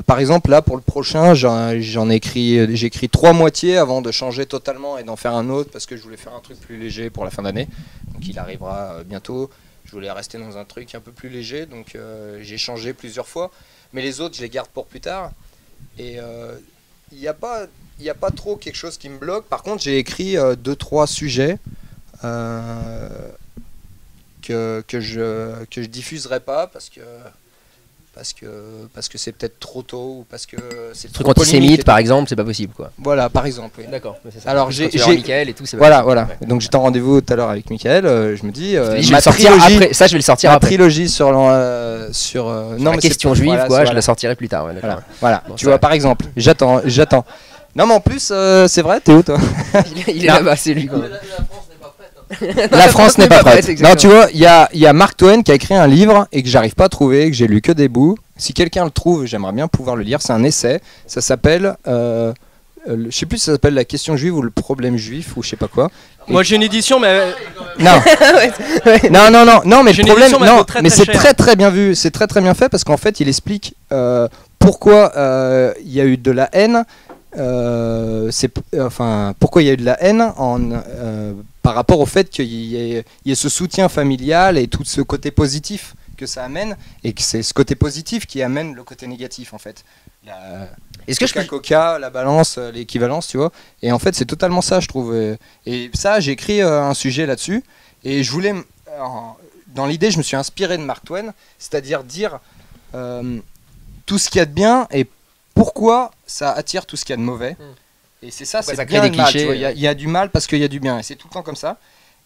[SPEAKER 2] Par exemple là pour le prochain j'ai écrit 3 moitiés avant de changer totalement et d'en faire un autre parce que je voulais faire un truc plus léger pour la fin d'année, donc il arrivera bientôt. Je voulais rester dans un truc un peu plus léger, donc j'ai changé plusieurs fois, mais les autres je les garde pour plus tard. Et il n'y a pas trop quelque chose qui me bloque. Par contre j'ai écrit 2-3 sujets que je diffuserai pas parce que c'est peut-être trop tôt ou parce que c'est
[SPEAKER 1] Truc antisémite par exemple, c'est pas possible quoi.
[SPEAKER 2] Voilà, par exemple. Oui.
[SPEAKER 1] D'accord.
[SPEAKER 2] Alors
[SPEAKER 1] j'ai
[SPEAKER 2] j'ai
[SPEAKER 1] Mickaël et tout.
[SPEAKER 2] voilà.
[SPEAKER 1] Ouais.
[SPEAKER 2] Donc j'étais en rendez-vous tout à l'heure avec Mickaël. Je me dis
[SPEAKER 1] Je vais
[SPEAKER 2] ma
[SPEAKER 1] le sortir
[SPEAKER 2] trilogie,
[SPEAKER 1] après. Ça, je vais le sortir
[SPEAKER 2] ma
[SPEAKER 1] après.
[SPEAKER 2] trilogie sur non
[SPEAKER 1] La
[SPEAKER 2] mais
[SPEAKER 1] question
[SPEAKER 2] c'est-
[SPEAKER 1] juive,
[SPEAKER 2] voilà,
[SPEAKER 1] quoi.
[SPEAKER 2] c'est-
[SPEAKER 1] Je la sortirai plus tard. Ouais, d'accord.
[SPEAKER 2] Voilà.
[SPEAKER 1] Bon,
[SPEAKER 2] Tu
[SPEAKER 1] ça
[SPEAKER 2] vois
[SPEAKER 1] va.
[SPEAKER 2] par exemple, j'attends. Non mais en plus c'est vrai, t'es où toi?
[SPEAKER 1] Il est là-bas, c'est lui. Quoi.
[SPEAKER 2] La France n'est pas prête.
[SPEAKER 1] exactement.
[SPEAKER 2] Non, tu vois, il y a Mark Twain qui a écrit un livre et que j'arrive pas à trouver, que j'ai lu que des bouts. Si quelqu'un le trouve, j'aimerais bien pouvoir le lire. C'est un essai. Ça s'appelle, je sais plus si ça s'appelle La question juive ou le problème juif ou je sais pas quoi.
[SPEAKER 5] Moi j'ai une édition, mais
[SPEAKER 2] Non, non, mais
[SPEAKER 5] J'ai
[SPEAKER 2] le
[SPEAKER 5] une
[SPEAKER 2] problème,
[SPEAKER 5] édition, mais elle
[SPEAKER 2] non,
[SPEAKER 5] vaut très,
[SPEAKER 2] mais
[SPEAKER 5] très
[SPEAKER 2] c'est
[SPEAKER 5] cher.
[SPEAKER 2] très très bien vu. C'est très très bien fait parce qu'en fait, il explique pourquoi il y a eu de la haine. Pourquoi il y a eu de la haine par rapport au fait qu'il y ait ce soutien familial et tout ce côté positif que ça amène, et que c'est ce côté positif qui amène le côté négatif en fait.
[SPEAKER 1] Est-ce que je peux...
[SPEAKER 2] Coca, la balance, l'équivalence, tu vois. Et en fait, c'est totalement ça, je trouve. Et ça, j'ai écrit un sujet là-dessus, et je voulais, dans l'idée, je me suis inspiré de Mark Twain, c'est-à-dire dire tout ce qu'il y a de bien et pourquoi ça attire tout ce qu'il y a de mauvais. Et c'est ça,
[SPEAKER 1] Pourquoi
[SPEAKER 2] c'est
[SPEAKER 1] ça
[SPEAKER 2] bien
[SPEAKER 1] crée
[SPEAKER 2] et
[SPEAKER 1] des
[SPEAKER 2] le mal,
[SPEAKER 1] clichés.
[SPEAKER 2] tu vois. Il y a du mal parce qu'il y a du bien, et c'est tout le temps comme ça.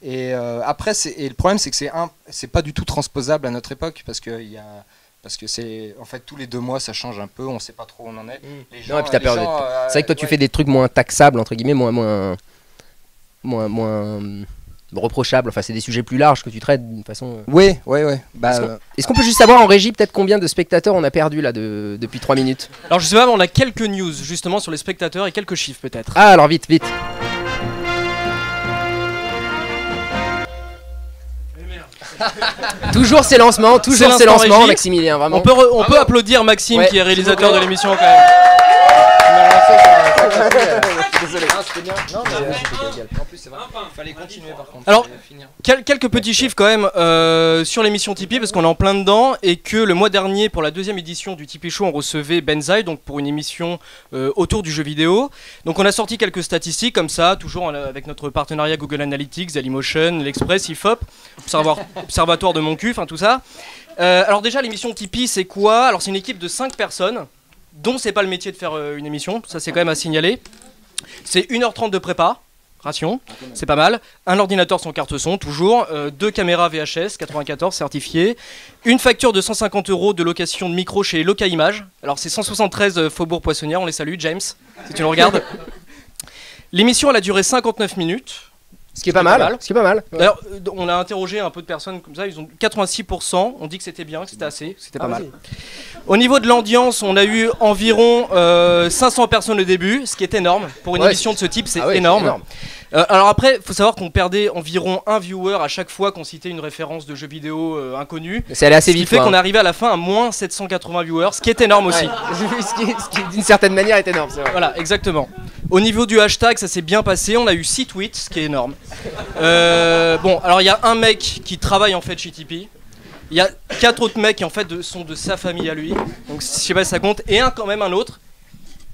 [SPEAKER 2] Et après, le problème, c'est que c'est pas du tout transposable à notre époque parce que c'est en fait tous les 2 mois ça change un peu, on sait pas trop où on en est. Les gens,
[SPEAKER 1] Non, et puis t'as
[SPEAKER 2] les
[SPEAKER 1] peur
[SPEAKER 2] gens,
[SPEAKER 1] C'est vrai que toi, tu
[SPEAKER 2] ouais.
[SPEAKER 1] fais des trucs moins taxables entre guillemets, moins reprochables. Enfin, c'est des sujets plus larges que tu traites d'une façon.
[SPEAKER 2] Oui. Bah,
[SPEAKER 1] Est-ce qu'on peut juste savoir en régie peut-être combien de spectateurs on a perdu là depuis 3 minutes?
[SPEAKER 5] alors je sais pas, mais on a quelques news justement sur les spectateurs et quelques chiffres peut-être.
[SPEAKER 1] Ah, alors vite. Toujours ces lancements,
[SPEAKER 5] C'est l'instant régie.
[SPEAKER 1] Maximilien, vraiment.
[SPEAKER 5] On peut applaudir Maxime
[SPEAKER 1] Ouais,
[SPEAKER 5] qui est réalisateur
[SPEAKER 1] s'il vous
[SPEAKER 5] de
[SPEAKER 1] plaît.
[SPEAKER 5] l'émission quand même.
[SPEAKER 1] désolé.
[SPEAKER 2] Ah, c'était bien. Non, mais c'était égal. En plus, c'est vrai. Il fallait continuer par contre.
[SPEAKER 5] Alors,
[SPEAKER 2] Fallait finir.
[SPEAKER 5] Quelques petits chiffres quand même sur l'émission Tipeee parce qu'on est en plein dedans et que le mois dernier pour la 2e édition du Tipeee Show on recevait Benzaï donc pour une émission autour du jeu vidéo. Donc on a sorti quelques statistiques comme ça, toujours avec notre partenariat Google Analytics, Dailymotion, l'Express, IFOP, Observatoire de mon cul, enfin tout ça. Alors déjà l'émission Tipeee c'est quoi? Alors c'est une équipe de 5 personnes dont c'est pas le métier de faire une émission, ça c'est quand même à signaler. C'est 1h30 de prépa. Ration, c'est pas mal. Un ordinateur sans carte son, toujours. 2 caméras VHS 94 certifiées. Une facture de 150 € de location de micro chez Loca Image. Alors c'est 173 Faubourg Poissonnière, on les salue, James, si tu nous regardes. L'émission elle a duré 59 minutes.
[SPEAKER 1] Ce qui est pas mal. Ce qui est pas mal.
[SPEAKER 5] D'ailleurs, on a interrogé un peu de personnes comme ça, ils ont 86%, on dit que c'était bien, que c'était assez, que c'était pas mal. Au niveau de l'audience, on a eu environ 500 personnes au début, ce qui est énorme. Pour une émission de ce type, c'est énorme. Alors après, il faut savoir qu'on perdait environ un viewer à chaque fois qu'on citait une référence de jeu vidéo inconnu.
[SPEAKER 1] C'est allé assez vite.
[SPEAKER 5] Ce qui fait qu'on est arrivé à la fin à moins 780 viewers, ce qui est énorme aussi.
[SPEAKER 1] Ce qui d'une certaine manière est énorme, c'est vrai.
[SPEAKER 5] Voilà, exactement. Au niveau du hashtag, ça s'est bien passé. On a eu 6 tweets, ce qui est énorme. Bon, alors il y a un mec qui travaille en fait chez Tipeee. Il y a 4 autres mecs qui en fait sont de sa famille à lui. Donc je sais pas si ça compte. Et quand même un autre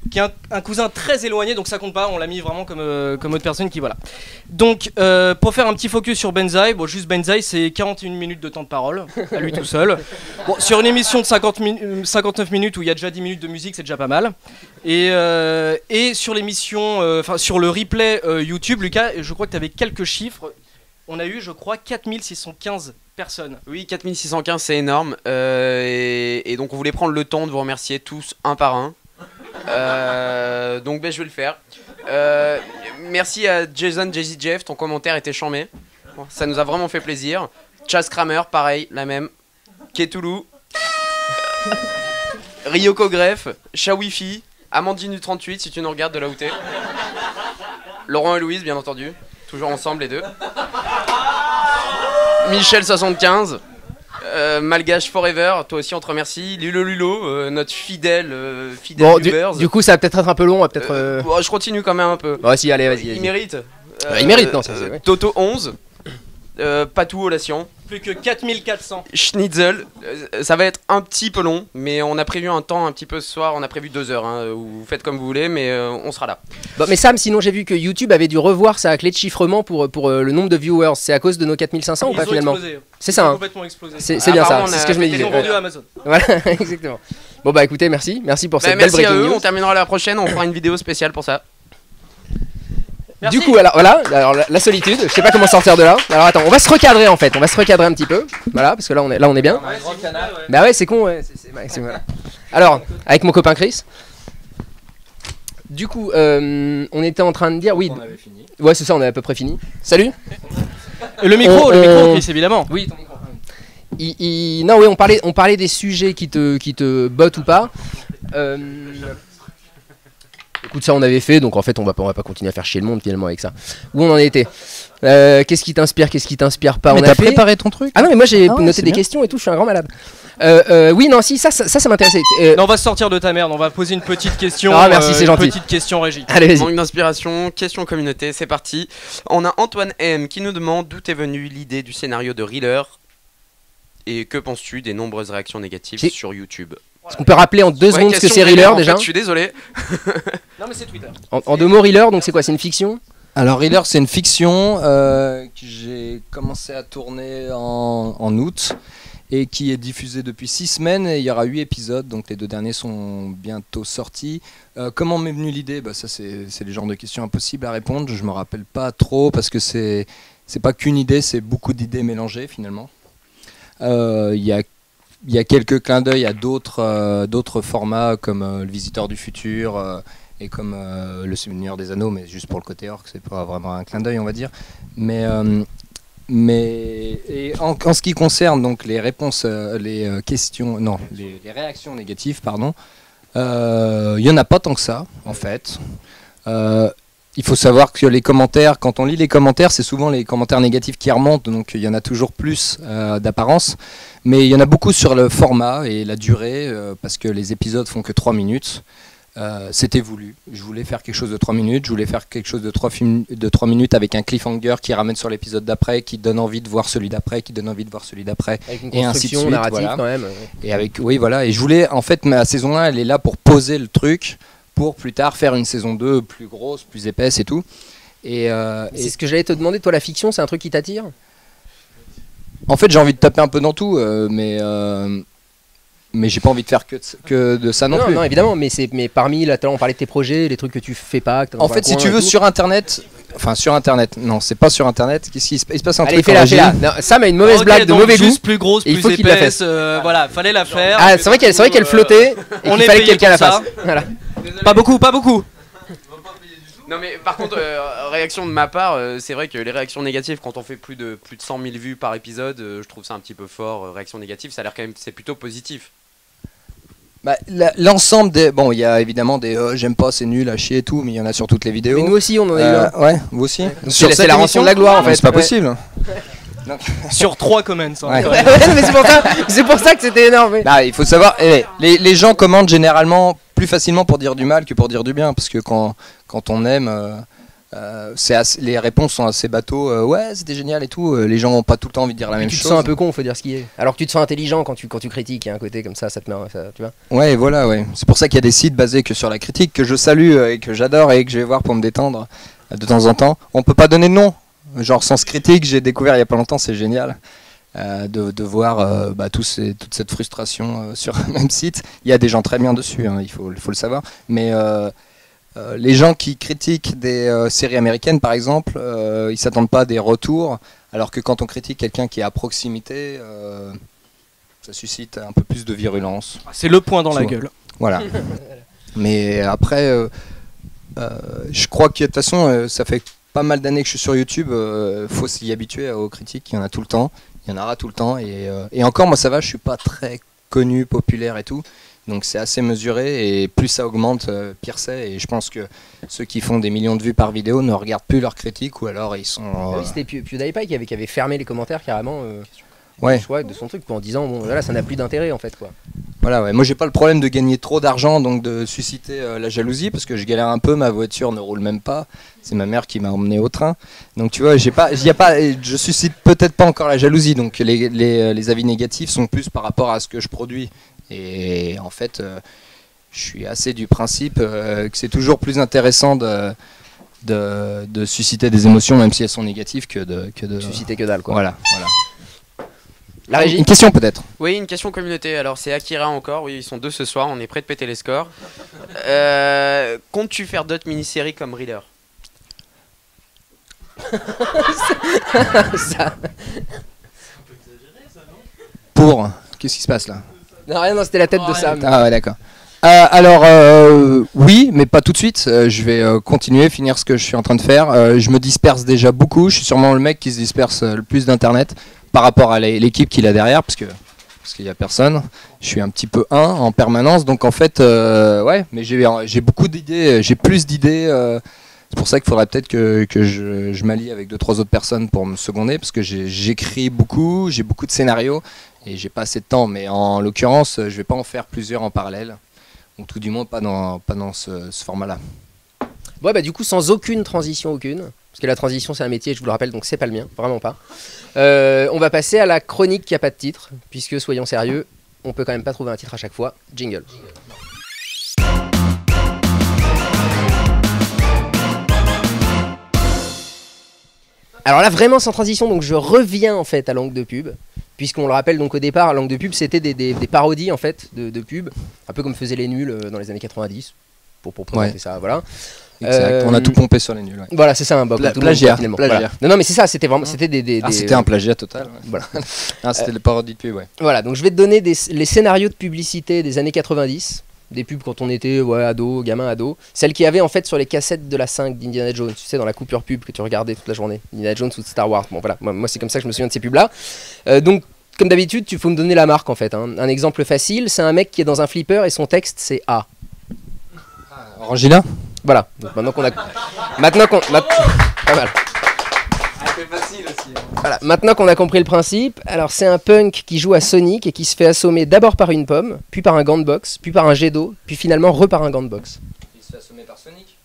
[SPEAKER 5] qui est un cousin très éloigné, donc ça compte pas, on l'a mis vraiment comme autre personne qui voilà. Donc pour faire un petit focus sur Benzaï, bon juste Benzaï c'est 41 minutes de temps de parole, à lui tout seul. Bon, sur une émission de 59 minutes où il y a déjà 10 minutes de musique, c'est déjà pas mal. Et sur l'émission, enfin sur le replay YouTube, Lucas, je crois que tu avais quelques chiffres. On a eu, je crois, 4615 personnes.
[SPEAKER 4] Oui, 4615, c'est énorme. Et donc on voulait prendre le temps de vous remercier tous un par un. Donc je vais le faire. Merci à Jason Jay-Z Jeff, ton commentaire était charmé. Ça nous a vraiment fait plaisir. Chas Kramer, pareil, la même. Ketulu, Ryoko Greff, Shawifi, Amandine du 38 si tu nous regardes de là où t'es. Laurent et Louise, bien entendu, toujours ensemble les deux. Michel 75. Malgache Forever, toi aussi on te remercie. Lulo, notre fidèle
[SPEAKER 1] bon,
[SPEAKER 4] viewers.
[SPEAKER 1] Du coup, ça va peut-être être un peu long.
[SPEAKER 4] Bon, je continue quand même un peu.
[SPEAKER 1] Bon, si, allez, vas-y.
[SPEAKER 4] Il mérite.
[SPEAKER 1] Il mérite, non, ça c'est vrai.
[SPEAKER 4] Toto 11. Patou Olation.
[SPEAKER 5] Plus que 4400.
[SPEAKER 4] Schnitzel. Ça va être un petit peu long, mais on a prévu un temps un petit peu ce soir. On a prévu 2 heures. Hein, vous faites comme vous voulez, mais on sera là.
[SPEAKER 1] Bon, mais Sam, sinon j'ai vu que YouTube avait dû revoir sa clé de chiffrement pour le nombre de viewers. C'est à cause de nos 4500 ou pas finalement?
[SPEAKER 5] Explosé.
[SPEAKER 1] C'est ça, hein.
[SPEAKER 5] Complètement explosé.
[SPEAKER 1] C'est bien ça, c'est ce que je me disais.
[SPEAKER 5] Ils ont vendu à Amazon.
[SPEAKER 1] Voilà, exactement. Bon bah écoutez, merci pour cette belle
[SPEAKER 4] merci
[SPEAKER 1] breaking
[SPEAKER 4] à eux,
[SPEAKER 1] news.
[SPEAKER 4] on terminera la prochaine, on fera une vidéo spéciale pour ça.
[SPEAKER 1] Merci. Du coup, alors voilà, la solitude, je sais pas comment sortir de là. Alors attends, on va se recadrer en fait, on va se recadrer un petit peu. Voilà, parce que là on est bien. Bah ouais, c'est con, ouais. Voilà. Alors, avec mon copain Chris. Du coup, on était en train de dire, oui.
[SPEAKER 2] On avait fini.
[SPEAKER 1] Ouais, c'est ça, on est à peu près fini. Salut.
[SPEAKER 5] Le micro, Chris, évidemment.
[SPEAKER 1] Oui, ton micro. Non, oui, on parlait des sujets qui te bottent ou pas. Écoute, ça on avait fait, donc en fait on va pas continuer à faire chier le monde finalement avec ça. Où on en était? Qu'est-ce qui t'inspire pas?
[SPEAKER 6] Mais
[SPEAKER 1] on
[SPEAKER 6] t'as
[SPEAKER 1] a fait...
[SPEAKER 6] préparé ton truc?
[SPEAKER 1] Ah non, mais moi j'ai
[SPEAKER 6] ouais,
[SPEAKER 1] noté des questions et tout, je suis un grand malade. Oui, non, si, ça m'intéressait.
[SPEAKER 5] Non, on va sortir de ta merde, on va poser une petite question.
[SPEAKER 1] Ah, merci, c'est gentil.
[SPEAKER 5] Une petite question, Régie.
[SPEAKER 1] Allez, vas-y.
[SPEAKER 4] Manque d'inspiration, question communauté, c'est parti. On a Antoine M qui nous demande d'où est venue l'idée du scénario de Reeler et que penses-tu des nombreuses réactions négatives sur YouTube?
[SPEAKER 1] Est-ce qu'on peut rappeler en 2 secondes ce que c'est Reeler déjà?
[SPEAKER 4] En fait, je suis désolé.
[SPEAKER 5] Non, mais c'est Twitter.
[SPEAKER 1] En 2 mots, Reeler, donc c'est quoi? C'est une fiction?
[SPEAKER 2] Alors Reeler, c'est une fiction que j'ai commencé à tourner en août et qui est diffusée depuis 6 semaines et il y aura 8 épisodes, donc les 2 derniers sont bientôt sortis. Comment m'est venue l'idée? Ça c'est le genre de questions impossibles à répondre, je me rappelle pas trop parce que c'est pas qu'une idée, c'est beaucoup d'idées mélangées finalement. Il y a quelques clins d'œil à d'autres formats comme Le Visiteur du Futur et comme Le Souvenir des Anneaux, mais juste pour le côté orc, c'est pas vraiment un clin d'œil on va dire. Mais en ce qui concerne donc les réponses, les questions, non, les réactions négatives, pardon, il y en a pas tant que ça en fait. Il faut savoir que les commentaires, quand on lit les commentaires, c'est souvent les commentaires négatifs qui remontent, donc il y en a toujours plus d'apparence. Mais il y en a beaucoup sur le format et la durée, parce que les épisodes font que 3 minutes. C'était voulu. Je voulais faire quelque chose de 3 minutes, je voulais faire quelque chose de 3 minutes avec un cliffhanger qui ramène sur l'épisode d'après, qui donne envie de voir celui d'après, qui donne envie de voir celui d'après.
[SPEAKER 1] Avec une
[SPEAKER 2] et ainsi de
[SPEAKER 1] construction
[SPEAKER 2] suite,
[SPEAKER 1] narrative
[SPEAKER 2] voilà.
[SPEAKER 1] quand même.
[SPEAKER 2] Et avec, oui, voilà. Et je voulais, en fait, ma saison 1, elle est là pour poser le truc, pour plus tard faire une saison 2 plus grosse, plus épaisse et tout. Et
[SPEAKER 1] C'est ce que j'allais te demander, toi la fiction c'est un truc qui t'attire?
[SPEAKER 2] en fait, j'ai envie de taper un peu dans tout, mais j'ai pas envie de faire que de ça non plus.
[SPEAKER 1] Non, évidemment, mais parmi, là, on parlait de tes projets, les trucs que tu fais pas. Que t'as
[SPEAKER 2] En
[SPEAKER 1] dans un
[SPEAKER 2] fait, si
[SPEAKER 1] coin
[SPEAKER 2] tu
[SPEAKER 1] et
[SPEAKER 2] veux,
[SPEAKER 1] tout.
[SPEAKER 2] sur Internet, non, c'est pas sur Internet. Qu'est-ce qui se passe? Il se passe un
[SPEAKER 1] Allez,
[SPEAKER 2] truc en
[SPEAKER 1] fais-la.
[SPEAKER 2] régie.
[SPEAKER 1] Non, Sam a une mauvaise
[SPEAKER 5] Ok,
[SPEAKER 1] blague de
[SPEAKER 5] donc
[SPEAKER 1] mauvais goût.
[SPEAKER 5] juste plus grosse,
[SPEAKER 1] Et il
[SPEAKER 5] plus
[SPEAKER 1] faut qu'il la
[SPEAKER 5] épaisse, voilà, fallait la faire.
[SPEAKER 1] Ah, c'est vrai qu'elle flottait et
[SPEAKER 5] on
[SPEAKER 1] qu'il
[SPEAKER 5] est
[SPEAKER 1] fallait que
[SPEAKER 5] payé
[SPEAKER 1] quelqu'un la
[SPEAKER 5] pour ça.
[SPEAKER 1] fasse. Voilà.
[SPEAKER 5] Pas beaucoup.
[SPEAKER 4] Non mais par contre, réaction de ma part, c'est vrai que les réactions négatives quand on fait plus de 100 000 vues par épisode, je trouve ça un petit peu fort. Réaction négative, ça a l'air quand même, c'est plutôt positif.
[SPEAKER 2] Bah, l'ensemble des. Bon, il y a évidemment des j'aime pas, c'est nul, à chier et tout, mais il y en a sur toutes les vidéos.
[SPEAKER 1] Mais nous aussi, on en a eu un.
[SPEAKER 2] Ouais, vous aussi.
[SPEAKER 1] C'est
[SPEAKER 2] cette
[SPEAKER 1] la
[SPEAKER 2] émission
[SPEAKER 1] rançon de la gloire en
[SPEAKER 2] Non,
[SPEAKER 1] fait.
[SPEAKER 2] c'est pas
[SPEAKER 1] Ouais.
[SPEAKER 2] possible.
[SPEAKER 5] Sur 3 comments. hein,
[SPEAKER 2] Ouais.
[SPEAKER 5] quand
[SPEAKER 1] Ouais,
[SPEAKER 5] même.
[SPEAKER 1] mais c'est pour ça que c'était énorme. ouais.
[SPEAKER 2] Bah, il faut savoir, les gens commentent généralement plus facilement pour dire du mal que pour dire du bien, parce que quand on aime, les réponses sont assez bateaux. Ouais, c'était génial et tout. Les gens n'ont pas tout le temps envie de dire la même
[SPEAKER 1] Tu te
[SPEAKER 2] chose.
[SPEAKER 1] sens un peu con, faut dire ce qui est. Alors que tu te sens intelligent quand tu critiques, il y a un côté comme ça te met, tu vois.
[SPEAKER 2] Ouais, voilà, ouais. C'est pour ça qu'il y a des sites basés que sur la critique que je salue et que j'adore et que je vais voir pour me détendre de temps en temps. On peut pas donner de nom. Genre Sens Critique, j'ai découvert il y a pas longtemps, c'est génial. De voir toute cette frustration sur le même site. Il y a des gens très bien dessus, hein, il faut le savoir. Mais les gens qui critiquent des séries américaines, par exemple, ils s'attendent pas à des retours, alors que quand on critique quelqu'un qui est à proximité, ça suscite un peu plus de virulence.
[SPEAKER 5] C'est le point dans la
[SPEAKER 2] Souvent.
[SPEAKER 5] gueule.
[SPEAKER 2] Voilà. Mais après, je crois que de toute façon, ça fait pas mal d'années que je suis sur YouTube. Faut s'y habituer aux critiques. Il y en a tout le temps. Il y en aura tout le temps. Et encore, moi, ça va. Je suis pas très connu, populaire et tout. Donc c'est assez mesuré. Et plus ça augmente, pire c'est. Et je pense que ceux qui font des millions de vues par vidéo ne regardent plus leurs critiques ou alors ils sont.
[SPEAKER 1] Ah oui, c'était PewDiePie qui avait fermé les commentaires carrément.
[SPEAKER 2] Ouais.
[SPEAKER 1] Je crois, de son truc quoi, en disant bon voilà ça n'a plus d'intérêt en fait quoi.
[SPEAKER 2] Voilà, ouais. Moi j'ai pas le problème de gagner trop d'argent, donc de susciter la jalousie, parce que je galère un peu, ma voiture ne roule même pas, c'est ma mère qui m'a emmené au train, donc tu vois, je suscite peut-être pas encore la jalousie, donc les avis négatifs sont plus par rapport à ce que je produis, et en fait je suis assez du principe que c'est toujours plus intéressant de susciter des émotions, même si elles sont négatives, que de
[SPEAKER 1] Susciter que dalle quoi.
[SPEAKER 2] Voilà.
[SPEAKER 1] La régie.
[SPEAKER 2] Une question peut-être.
[SPEAKER 4] Oui, une question communauté. Alors c'est Akira encore. Oui, ils sont deux ce soir. On est prêt de péter les scores. Comptes-tu faire d'autres mini-séries comme Reader?
[SPEAKER 1] Ça.
[SPEAKER 2] Pour qu'est-ce qui se passe là?
[SPEAKER 1] Non rien, non c'était la tête de Sam.
[SPEAKER 2] Ah ouais, d'accord. Alors oui, mais pas tout de suite. Je vais continuer, finir ce que je suis en train de faire. Je me disperse déjà beaucoup. Je suis sûrement le mec qui se disperse le plus d'internet par rapport à l'équipe qu'il a derrière, parce qu'il y a personne. Je suis un petit peu en permanence. Donc en fait, ouais, mais j'ai beaucoup d'idées. J'ai plus d'idées. C'est pour ça qu'il faudrait peut-être que je m'allie avec 2-3 autres personnes pour me seconder, parce que j'écris beaucoup, j'ai beaucoup de scénarios et j'ai pas assez de temps. Mais en l'occurrence, je vais pas en faire plusieurs en parallèle. Ou tout du moins pas dans ce format-là.
[SPEAKER 1] Ouais bah du coup sans aucune transition aucune, parce que la transition c'est un métier, je vous le rappelle, donc c'est pas le mien, vraiment pas. On va passer à la chronique qui a pas de titre, puisque soyons sérieux, on peut quand même pas trouver un titre à chaque fois. Jingle. Alors là vraiment sans transition, donc je reviens en fait à Langue de Pub, puisqu'on le rappelle donc au départ, Langue de Pub c'était des parodies en fait de pub, un peu comme faisaient les nuls dans les années 90, pour présenter
[SPEAKER 2] Ouais.
[SPEAKER 1] ça, voilà.
[SPEAKER 2] Exact. On a tout pompé sur les nuls. Ouais.
[SPEAKER 1] Voilà, c'est ça un bug. tout le monde,
[SPEAKER 2] Plagiat.
[SPEAKER 1] finalement.
[SPEAKER 2] Plagiat.
[SPEAKER 1] Voilà. Non, non, mais c'est ça, c'était vraiment. C'était des
[SPEAKER 2] C'était un plagiat total. Ouais.
[SPEAKER 1] Voilà.
[SPEAKER 2] C'était les parodies de pub, ouais.
[SPEAKER 1] Voilà, donc je vais te donner les scénarios de publicité des années 90, des pubs quand on était ado, gamin, ado. Celles qu'il y avait en fait sur les cassettes de la 5 d'Indiana Jones, tu sais, dans la coupure pub que tu regardais toute la journée. Indiana Jones ou Star Wars. Bon, voilà, moi c'est comme ça que je me souviens de ces pubs-là. Donc, comme d'habitude, tu faut me donner la marque en fait. Hein. Un exemple facile, c'est un mec qui est dans un flipper et son texte c'est A.
[SPEAKER 2] Orangina.
[SPEAKER 1] Voilà, donc maintenant qu'on a. Pas mal.
[SPEAKER 2] C'était facile aussi.
[SPEAKER 1] Voilà, maintenant qu'on a compris le principe, alors c'est un punk qui joue à Sonic et qui se fait assommer d'abord par une pomme, puis par un gant de boxe, puis par un jet d'eau, puis finalement par un gant de boxe.
[SPEAKER 2] Il se fait assommer par Sonic.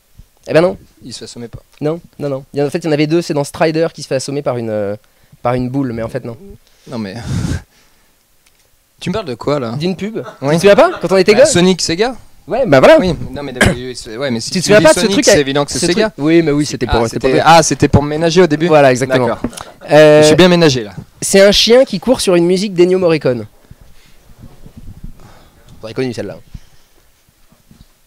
[SPEAKER 1] Eh ben non,
[SPEAKER 2] Il se fait assommer pas.
[SPEAKER 1] non. En fait, il y en avait deux, c'est dans Strider qui se fait assommer par une boule, mais en fait non.
[SPEAKER 2] Non mais. Tu me parles de quoi là?
[SPEAKER 1] D'une pub.
[SPEAKER 2] Oui.
[SPEAKER 1] Tu te souviens pas quand on était
[SPEAKER 2] Bah,
[SPEAKER 1] gosse?
[SPEAKER 2] Sonic Sega.
[SPEAKER 1] Ouais, bah voilà.
[SPEAKER 2] Oui. Non mais ouais, mais si
[SPEAKER 1] Tu te
[SPEAKER 2] tu
[SPEAKER 1] souviens
[SPEAKER 2] dis
[SPEAKER 1] pas de ce
[SPEAKER 2] Sonic,
[SPEAKER 1] truc
[SPEAKER 2] c'est
[SPEAKER 1] avec-
[SPEAKER 2] évident que c'est
[SPEAKER 1] Ce
[SPEAKER 2] Sega.
[SPEAKER 1] truc- Oui, mais oui, c'était pour.
[SPEAKER 2] C'était pour me ménager au début.
[SPEAKER 1] Voilà, exactement.
[SPEAKER 2] D'accord.
[SPEAKER 1] Euh,
[SPEAKER 2] Je suis bien ménagé là.
[SPEAKER 1] C'est un chien qui court sur une musique d'Ennio Morricone. T'aurais connu celle-là.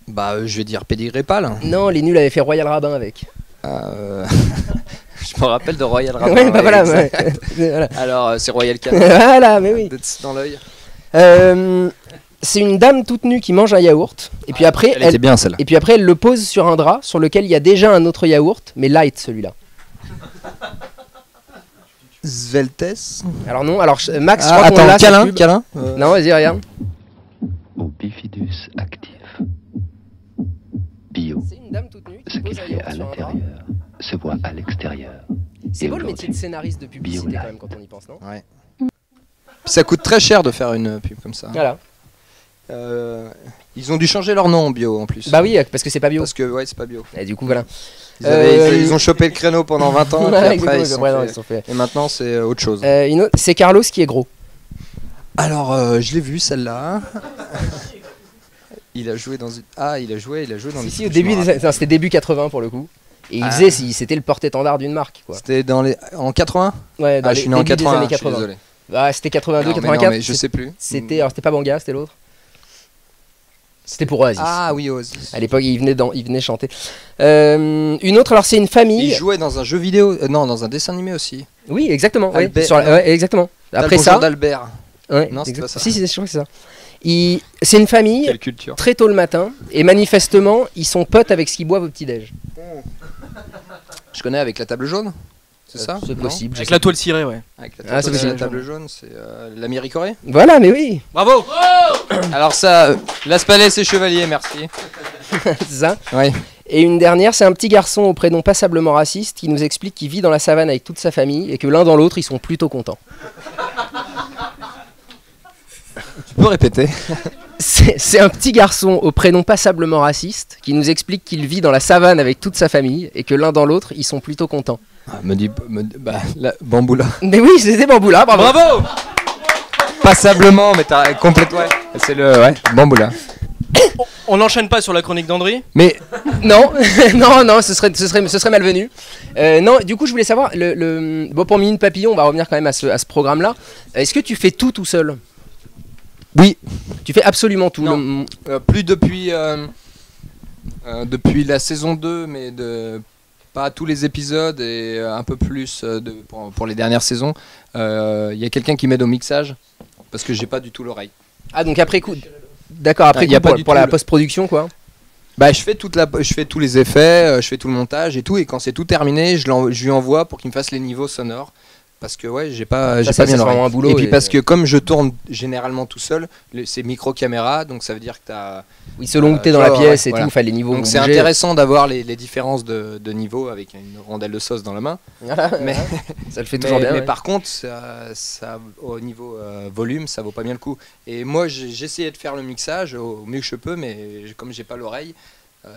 [SPEAKER 2] Bah je vais dire Pédigrépal.
[SPEAKER 1] Non, les nuls avaient fait Royal Rabbin avec.
[SPEAKER 2] Je me rappelle de Royal Rabbin.
[SPEAKER 1] Ouais, bah voilà.
[SPEAKER 2] exact.
[SPEAKER 1] Ouais. Voilà.
[SPEAKER 2] Alors c'est Royal Canin.
[SPEAKER 1] Voilà, mais oui.
[SPEAKER 2] Dans l'œil.
[SPEAKER 1] C'est une dame toute nue qui mange un yaourt. Et puis après,
[SPEAKER 2] Elle était bien celle-là.
[SPEAKER 1] et puis après, elle le pose sur un drap sur lequel il y a déjà un autre yaourt, mais light celui-là.
[SPEAKER 2] Sveltes.
[SPEAKER 1] Alors non, alors Max, je crois qu'on
[SPEAKER 2] attends,
[SPEAKER 1] l'a, cette
[SPEAKER 2] câlin,
[SPEAKER 1] pub.
[SPEAKER 2] câlin.
[SPEAKER 1] Non, vas-y, regarde.
[SPEAKER 6] Au bifidus actif. Bio.
[SPEAKER 1] C'est une dame toute nue
[SPEAKER 6] Ce
[SPEAKER 1] qui
[SPEAKER 6] qui
[SPEAKER 1] pose un
[SPEAKER 6] fait
[SPEAKER 1] yaourt
[SPEAKER 6] à
[SPEAKER 1] sur un drap.
[SPEAKER 6] l'intérieur se voit à l'extérieur.
[SPEAKER 1] C'est
[SPEAKER 6] Et
[SPEAKER 1] beau le métier de
[SPEAKER 6] aujourd'hui,
[SPEAKER 1] scénariste de publicité
[SPEAKER 6] Bio
[SPEAKER 1] quand même quand on y pense, non?
[SPEAKER 2] Ouais. Puis ça coûte très cher de faire une pub comme ça.
[SPEAKER 1] Voilà.
[SPEAKER 2] Ils ont dû changer leur nom en bio en plus.
[SPEAKER 1] Bah oui, parce que c'est pas bio.
[SPEAKER 2] Parce que ouais, c'est pas bio.
[SPEAKER 1] Et du coup, voilà.
[SPEAKER 2] Ils ont chopé le créneau pendant 20 ans.
[SPEAKER 1] Voilà,
[SPEAKER 2] Et puis après,
[SPEAKER 1] exactement,
[SPEAKER 2] ils se sont
[SPEAKER 1] ouais, non,
[SPEAKER 2] fait-
[SPEAKER 1] ils se sont fait.
[SPEAKER 2] Et maintenant, c'est autre chose.
[SPEAKER 1] Une autre, c'est Carlos qui est gros.
[SPEAKER 2] Alors, je l'ai vu celle-là. Il a joué dans une. Ah, il a joué dans.
[SPEAKER 1] Si,
[SPEAKER 2] une-
[SPEAKER 1] si, au début, c'était début 80 pour le coup. Et il faisait, c'était le porte-étendard d'une marque, quoi.
[SPEAKER 2] C'était dans les. En 80.
[SPEAKER 1] Ouais, dans
[SPEAKER 2] Ah,
[SPEAKER 1] les
[SPEAKER 2] je suis né en
[SPEAKER 1] débuts des
[SPEAKER 2] 80.
[SPEAKER 1] années
[SPEAKER 2] Je suis
[SPEAKER 1] 80.
[SPEAKER 2] désolé.
[SPEAKER 1] Ah, c'était 82,
[SPEAKER 2] Non, mais
[SPEAKER 1] 84.
[SPEAKER 2] mais je sais plus.
[SPEAKER 1] C'était, alors c'était pas Banga, c'était l'autre. C'était pour Oasis.
[SPEAKER 2] Ah oui, Oasis.
[SPEAKER 1] À l'époque, il venait chanter. Une autre, alors c'est une famille.
[SPEAKER 2] Il jouait dans un jeu vidéo. Non, dans un dessin animé aussi.
[SPEAKER 1] Oui, exactement. oui,
[SPEAKER 2] Albert,
[SPEAKER 1] sur la-
[SPEAKER 2] non.
[SPEAKER 1] ouais, exactement. Après
[SPEAKER 2] Bonjour
[SPEAKER 1] ça,
[SPEAKER 2] d'Albert.
[SPEAKER 1] ouais,
[SPEAKER 2] Non, c'est
[SPEAKER 1] exact-
[SPEAKER 2] pas ça.
[SPEAKER 1] Si, je crois que c'est ça. C'est une famille
[SPEAKER 2] Quelle culture.
[SPEAKER 1] très tôt le matin et manifestement, ils sont potes avec ce qu'ils boivent au petit-déj.
[SPEAKER 2] Je connais avec la table jaune. C'est ça
[SPEAKER 1] C'est
[SPEAKER 2] Non
[SPEAKER 1] possible. je
[SPEAKER 5] Avec
[SPEAKER 1] sais
[SPEAKER 5] la toile cirée, ouais.
[SPEAKER 2] Avec la
[SPEAKER 1] Ah,
[SPEAKER 2] table,
[SPEAKER 1] c'est possible.
[SPEAKER 2] la table jaune, c'est l'Américorée.
[SPEAKER 1] pas. Voilà, mais oui,
[SPEAKER 5] Bravo.
[SPEAKER 2] Alors ça, Las Palais et Chevalier, merci.
[SPEAKER 1] c'est ça.
[SPEAKER 2] Ouais.
[SPEAKER 1] Et une dernière, c'est un petit garçon au prénom passablement raciste qui nous explique qu'il vit dans la savane avec toute sa famille et que l'un dans l'autre, ils sont plutôt contents.
[SPEAKER 2] Tu peux répéter.
[SPEAKER 1] C'est un petit garçon au prénom passablement raciste qui nous explique qu'il vit dans la savane avec toute sa famille et que l'un dans l'autre, ils sont plutôt contents.
[SPEAKER 2] Bah, Bamboula.
[SPEAKER 1] Mais oui, c'était Bamboula, bravo.
[SPEAKER 5] Bravo.
[SPEAKER 2] Passablement, mais t'as complètement. Ouais. C'est le Bamboula.
[SPEAKER 5] On n'enchaîne pas sur la chronique d'Andry.
[SPEAKER 2] Mais
[SPEAKER 1] Non, non, ce serait malvenu. Non, du coup, je voulais savoir, bon, pour Minute Papillon, on va revenir quand même à ce programme-là. Est-ce que tu fais tout seul?
[SPEAKER 2] oui,
[SPEAKER 1] Tu fais absolument tout.
[SPEAKER 2] Non. Plus depuis la saison 2, mais pas tous les épisodes et un peu plus pour les dernières saisons. Il y a quelqu'un qui m'aide au mixage parce que j'ai pas du tout l'oreille.
[SPEAKER 1] Ah, donc après coup. D'accord, après
[SPEAKER 2] Ah, y a
[SPEAKER 1] coup,
[SPEAKER 2] pas
[SPEAKER 1] pour,
[SPEAKER 2] du
[SPEAKER 1] pour
[SPEAKER 2] tout
[SPEAKER 1] la
[SPEAKER 2] le-
[SPEAKER 1] post-production, quoi.
[SPEAKER 2] Bah, je fais tous les effets, je fais tout le montage et tout, et quand c'est tout terminé, je lui envoie pour qu'il me fasse les niveaux sonores. Parce que ouais, j'ai pas bien
[SPEAKER 1] c'est
[SPEAKER 2] l'oreille.
[SPEAKER 1] vraiment un boulot
[SPEAKER 2] Et puis
[SPEAKER 1] et-
[SPEAKER 2] parce que comme je tourne généralement tout seul, c'est micro-caméra, donc ça veut dire que t'as.
[SPEAKER 1] Oui, selon où t'es dans
[SPEAKER 2] tu
[SPEAKER 1] la
[SPEAKER 2] vois,
[SPEAKER 1] pièce
[SPEAKER 2] ouais,
[SPEAKER 1] et
[SPEAKER 2] voilà.
[SPEAKER 1] tout, enfin, les niveaux.
[SPEAKER 2] Donc
[SPEAKER 1] vont
[SPEAKER 2] c'est
[SPEAKER 1] bouger.
[SPEAKER 2] intéressant d'avoir les différences de niveau avec une rondelle de sauce dans la main.
[SPEAKER 1] Voilà,
[SPEAKER 2] Mais,
[SPEAKER 1] ça le fait toujours bien.
[SPEAKER 2] mais
[SPEAKER 1] ouais.
[SPEAKER 2] par contre, ça, au niveau volume, ça vaut pas bien le coup. Et moi, j'ai essayé de faire le mixage au mieux que je peux, mais comme j'ai pas l'oreille,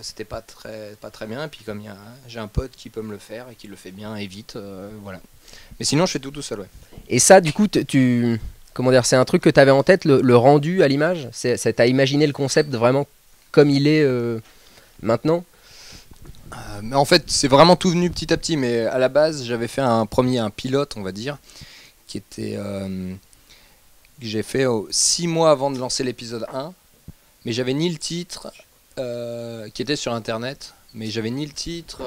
[SPEAKER 2] c'était pas très bien. Et puis comme j'ai un pote qui peut me le faire et qui le fait bien et vite, voilà. Mais sinon, je fais tout seul, ouais.
[SPEAKER 1] Et ça, du coup, comment dire, c'est un truc que t'avais en tête, le rendu à l'image. T'as imaginé le concept vraiment comme il est maintenant.
[SPEAKER 2] Mais en fait, c'est vraiment tout venu petit à petit. Mais à la base, j'avais fait un pilote, on va dire, qui était que j'ai fait 6 mois avant de lancer l'épisode 1. Mais j'avais ni le titre qui était sur internet, mais j'avais ni le titre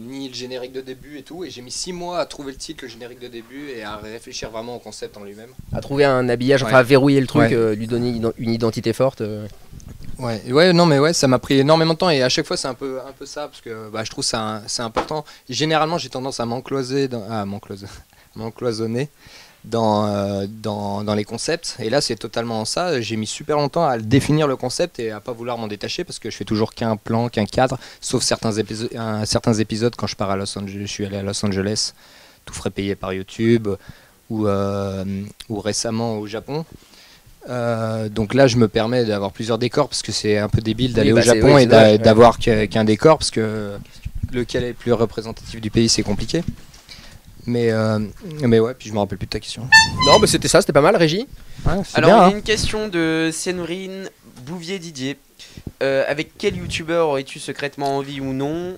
[SPEAKER 2] ni le générique de début et tout. Et j'ai mis 6 mois à trouver le titre, le générique de début et à réfléchir vraiment au concept en lui-même.
[SPEAKER 1] À trouver un habillage, enfin
[SPEAKER 2] Ouais.
[SPEAKER 1] à verrouiller le truc,
[SPEAKER 2] Ouais.
[SPEAKER 1] lui donner une identité forte.
[SPEAKER 2] Ouais, non, mais ouais, ça m'a pris énormément de temps et à chaque fois c'est un peu ça parce que bah, je trouve c'est important. Généralement, j'ai tendance à m'encloisonner dans les concepts. Et là, c'est totalement ça. J'ai mis super longtemps à définir le concept et à pas vouloir m'en détacher parce que je fais toujours qu'un plan, qu'un cadre, sauf certains épisodes quand je pars à Los Angeles. Je suis allé à Los Angeles, tout frais payé par YouTube, ou récemment au Japon. Donc là, je me permets d'avoir plusieurs décors parce que c'est un peu débile d'aller au Japon et d'avoir qu'un décor parce que lequel est le plus représentatif du pays, c'est compliqué. Mais ouais, puis je me rappelle plus de ta question.
[SPEAKER 1] Non, mais c'était ça, c'était pas mal, Régie.
[SPEAKER 2] Ouais, c'est
[SPEAKER 4] Alors,
[SPEAKER 2] bien,
[SPEAKER 4] il y a
[SPEAKER 2] hein.
[SPEAKER 4] une question de Sénorine Bouvier-Didier. Avec quel youtubeur aurais-tu secrètement envie ou non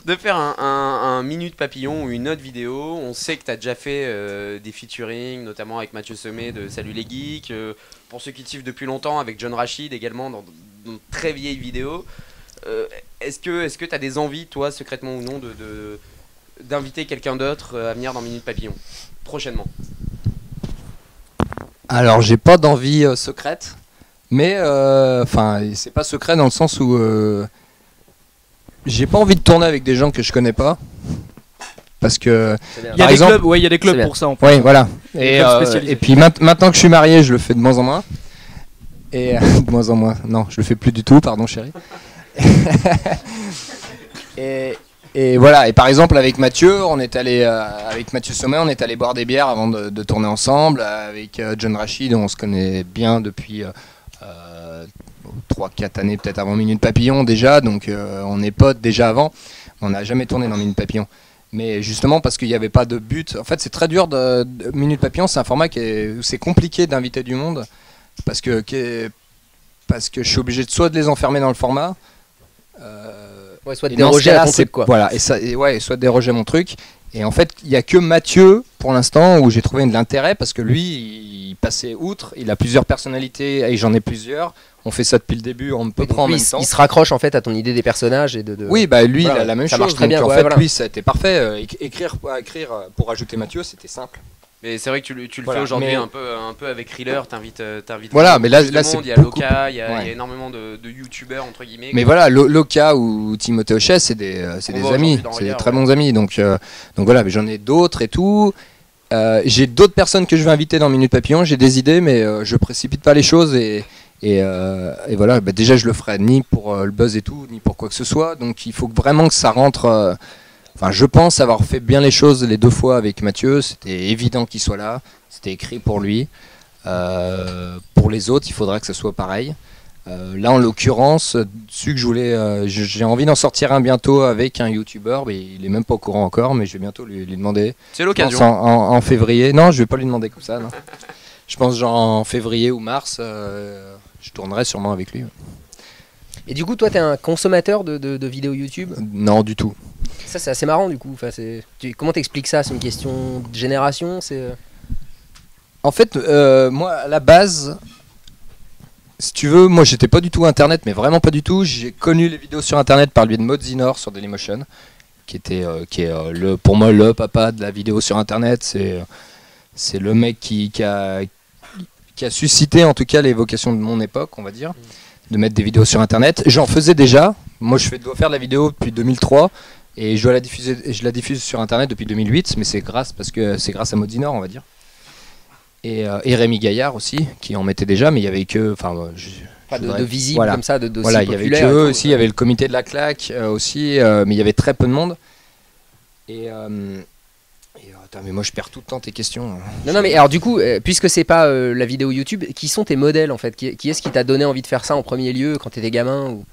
[SPEAKER 4] de faire un minute papillon ou une autre vidéo? On sait que tu as déjà fait des featuring, notamment avec Mathieu Sommet de Salut les Geeks. Pour ceux qui te suivent depuis longtemps, avec John Rachid également dans de très vieilles vidéos. Est-ce que tu as des envies, toi, secrètement ou non, d'inviter quelqu'un d'autre à venir dans Minute Papillon prochainement?
[SPEAKER 2] Alors, j'ai pas d'envie secrète, mais enfin, c'est pas secret dans le sens où j'ai pas envie de tourner avec des gens que je connais pas. Parce que,
[SPEAKER 5] Il y a des clubs, ouais, il y a des clubs pour ça en plus.
[SPEAKER 2] ouais, voilà.
[SPEAKER 5] Des clubs spécialisés.
[SPEAKER 2] Et puis maintenant que je suis marié, je le fais de moins en moins. Et de moins en moins. Non, je le fais plus du tout, pardon chérie. et voilà. Et par exemple avec Mathieu, on est allé avec Mathieu Sommet, on est allé boire des bières avant de tourner ensemble. Avec John Rachid, on se connaît bien depuis 3-4 années peut-être avant Minute Papillon déjà. Donc on est potes déjà avant. On n'a jamais tourné dans Minute Papillon. Mais justement parce qu'il n'y avait pas de but. En fait, c'est très dur de Minute Papillon, c'est un format où c'est compliqué d'inviter du monde parce que je suis obligé soit de les enfermer dans le format,
[SPEAKER 1] Ouais, soit de déroger à ton truc, quoi.
[SPEAKER 2] Voilà, soit de déroger à mon truc. Et en fait, il n'y a que Mathieu pour l'instant où j'ai trouvé de l'intérêt parce que lui, il passait outre. Il a plusieurs personnalités et j'en ai plusieurs. On fait ça depuis le début, on me peut prendre en même temps.
[SPEAKER 1] Il se raccroche en fait à ton idée des personnages et de...
[SPEAKER 2] Oui, bah lui,
[SPEAKER 1] voilà,
[SPEAKER 2] il a la même
[SPEAKER 1] ça
[SPEAKER 2] chose.
[SPEAKER 1] marche très
[SPEAKER 2] Donc,
[SPEAKER 1] bien.
[SPEAKER 2] en
[SPEAKER 1] Ouais,
[SPEAKER 2] fait,
[SPEAKER 1] voilà.
[SPEAKER 2] lui, ça a été parfait. Écrire pour ajouter Mathieu, c'était simple.
[SPEAKER 4] Mais c'est vrai que tu le
[SPEAKER 2] Voilà,
[SPEAKER 4] fais aujourd'hui
[SPEAKER 2] mais-
[SPEAKER 4] un peu avec Thriller, t'invites
[SPEAKER 2] Voilà, mais là,
[SPEAKER 4] plus de
[SPEAKER 2] là, c'est
[SPEAKER 4] monde, il y a
[SPEAKER 2] beaucoup-
[SPEAKER 4] Loka, il y a
[SPEAKER 2] Ouais.
[SPEAKER 4] énormément de youtubeurs entre guillemets.
[SPEAKER 2] Mais voilà, Loka ou Timothée Hochet, c'est des
[SPEAKER 4] On
[SPEAKER 2] amis,
[SPEAKER 4] voit aujourd'hui dans
[SPEAKER 2] c'est des
[SPEAKER 4] Regard,
[SPEAKER 2] très
[SPEAKER 4] ouais.
[SPEAKER 2] bons amis. Donc voilà, mais j'en ai d'autres et tout. J'ai d'autres personnes que je vais inviter dans Minute Papillon. J'ai des idées, mais je précipite pas les choses et voilà. Bah, déjà, je le ferai ni pour le buzz et tout, ni pour quoi que ce soit. Donc il faut vraiment que ça rentre. Enfin, je pense avoir fait bien les choses les deux fois avec Mathieu. C'était évident qu'il soit là. C'était écrit pour lui. Pour les autres, il faudra que ce soit pareil. Là, en l'occurrence, celui que je voulais, j'ai envie d'en sortir un bientôt avec un youtubeur, mais il est même pas au courant encore, mais je vais bientôt lui demander.
[SPEAKER 4] C'est
[SPEAKER 2] Je pense
[SPEAKER 4] l'occasion.
[SPEAKER 2] en février. Non, je vais pas lui demander comme ça. Non. Je pense genre en février ou mars, je tournerai sûrement avec lui.
[SPEAKER 1] Et du coup, toi, t'es un consommateur de vidéos YouTube?
[SPEAKER 2] Non, du tout.
[SPEAKER 1] Ça, c'est assez marrant du coup. Enfin, comment t'expliques ça? C'est une question de génération?
[SPEAKER 2] En fait, moi, à la base, si tu veux, moi, j'étais pas du tout Internet, mais vraiment pas du tout. J'ai connu les vidéos sur Internet par le biais de Mozinor sur Dailymotion, qui est pour moi le papa de la vidéo sur Internet. C'est le mec qui a suscité en tout cas les vocations de mon époque, on va dire, de mettre des vidéos sur Internet. J'en faisais déjà. Moi, dois faire de la vidéo depuis 2003. Et je la diffuse sur Internet depuis 2008, mais c'est grâce à Mozinor, on va dire. Et Rémi Gaillard aussi, qui en mettait déjà, mais il y avait que,
[SPEAKER 1] Pas de visible
[SPEAKER 2] voilà.
[SPEAKER 1] comme ça, de
[SPEAKER 2] Voilà, il y avait que eux aussi, il y avait le comité de la claque aussi, mais il y avait très peu de monde. Attends, mais moi je perds tout le temps tes questions.
[SPEAKER 1] Non, mais alors du coup, puisque c'est pas la vidéo YouTube, qui sont tes modèles en fait? Qui est-ce qui t'a donné envie de faire ça en premier lieu quand t'étais gamin ou...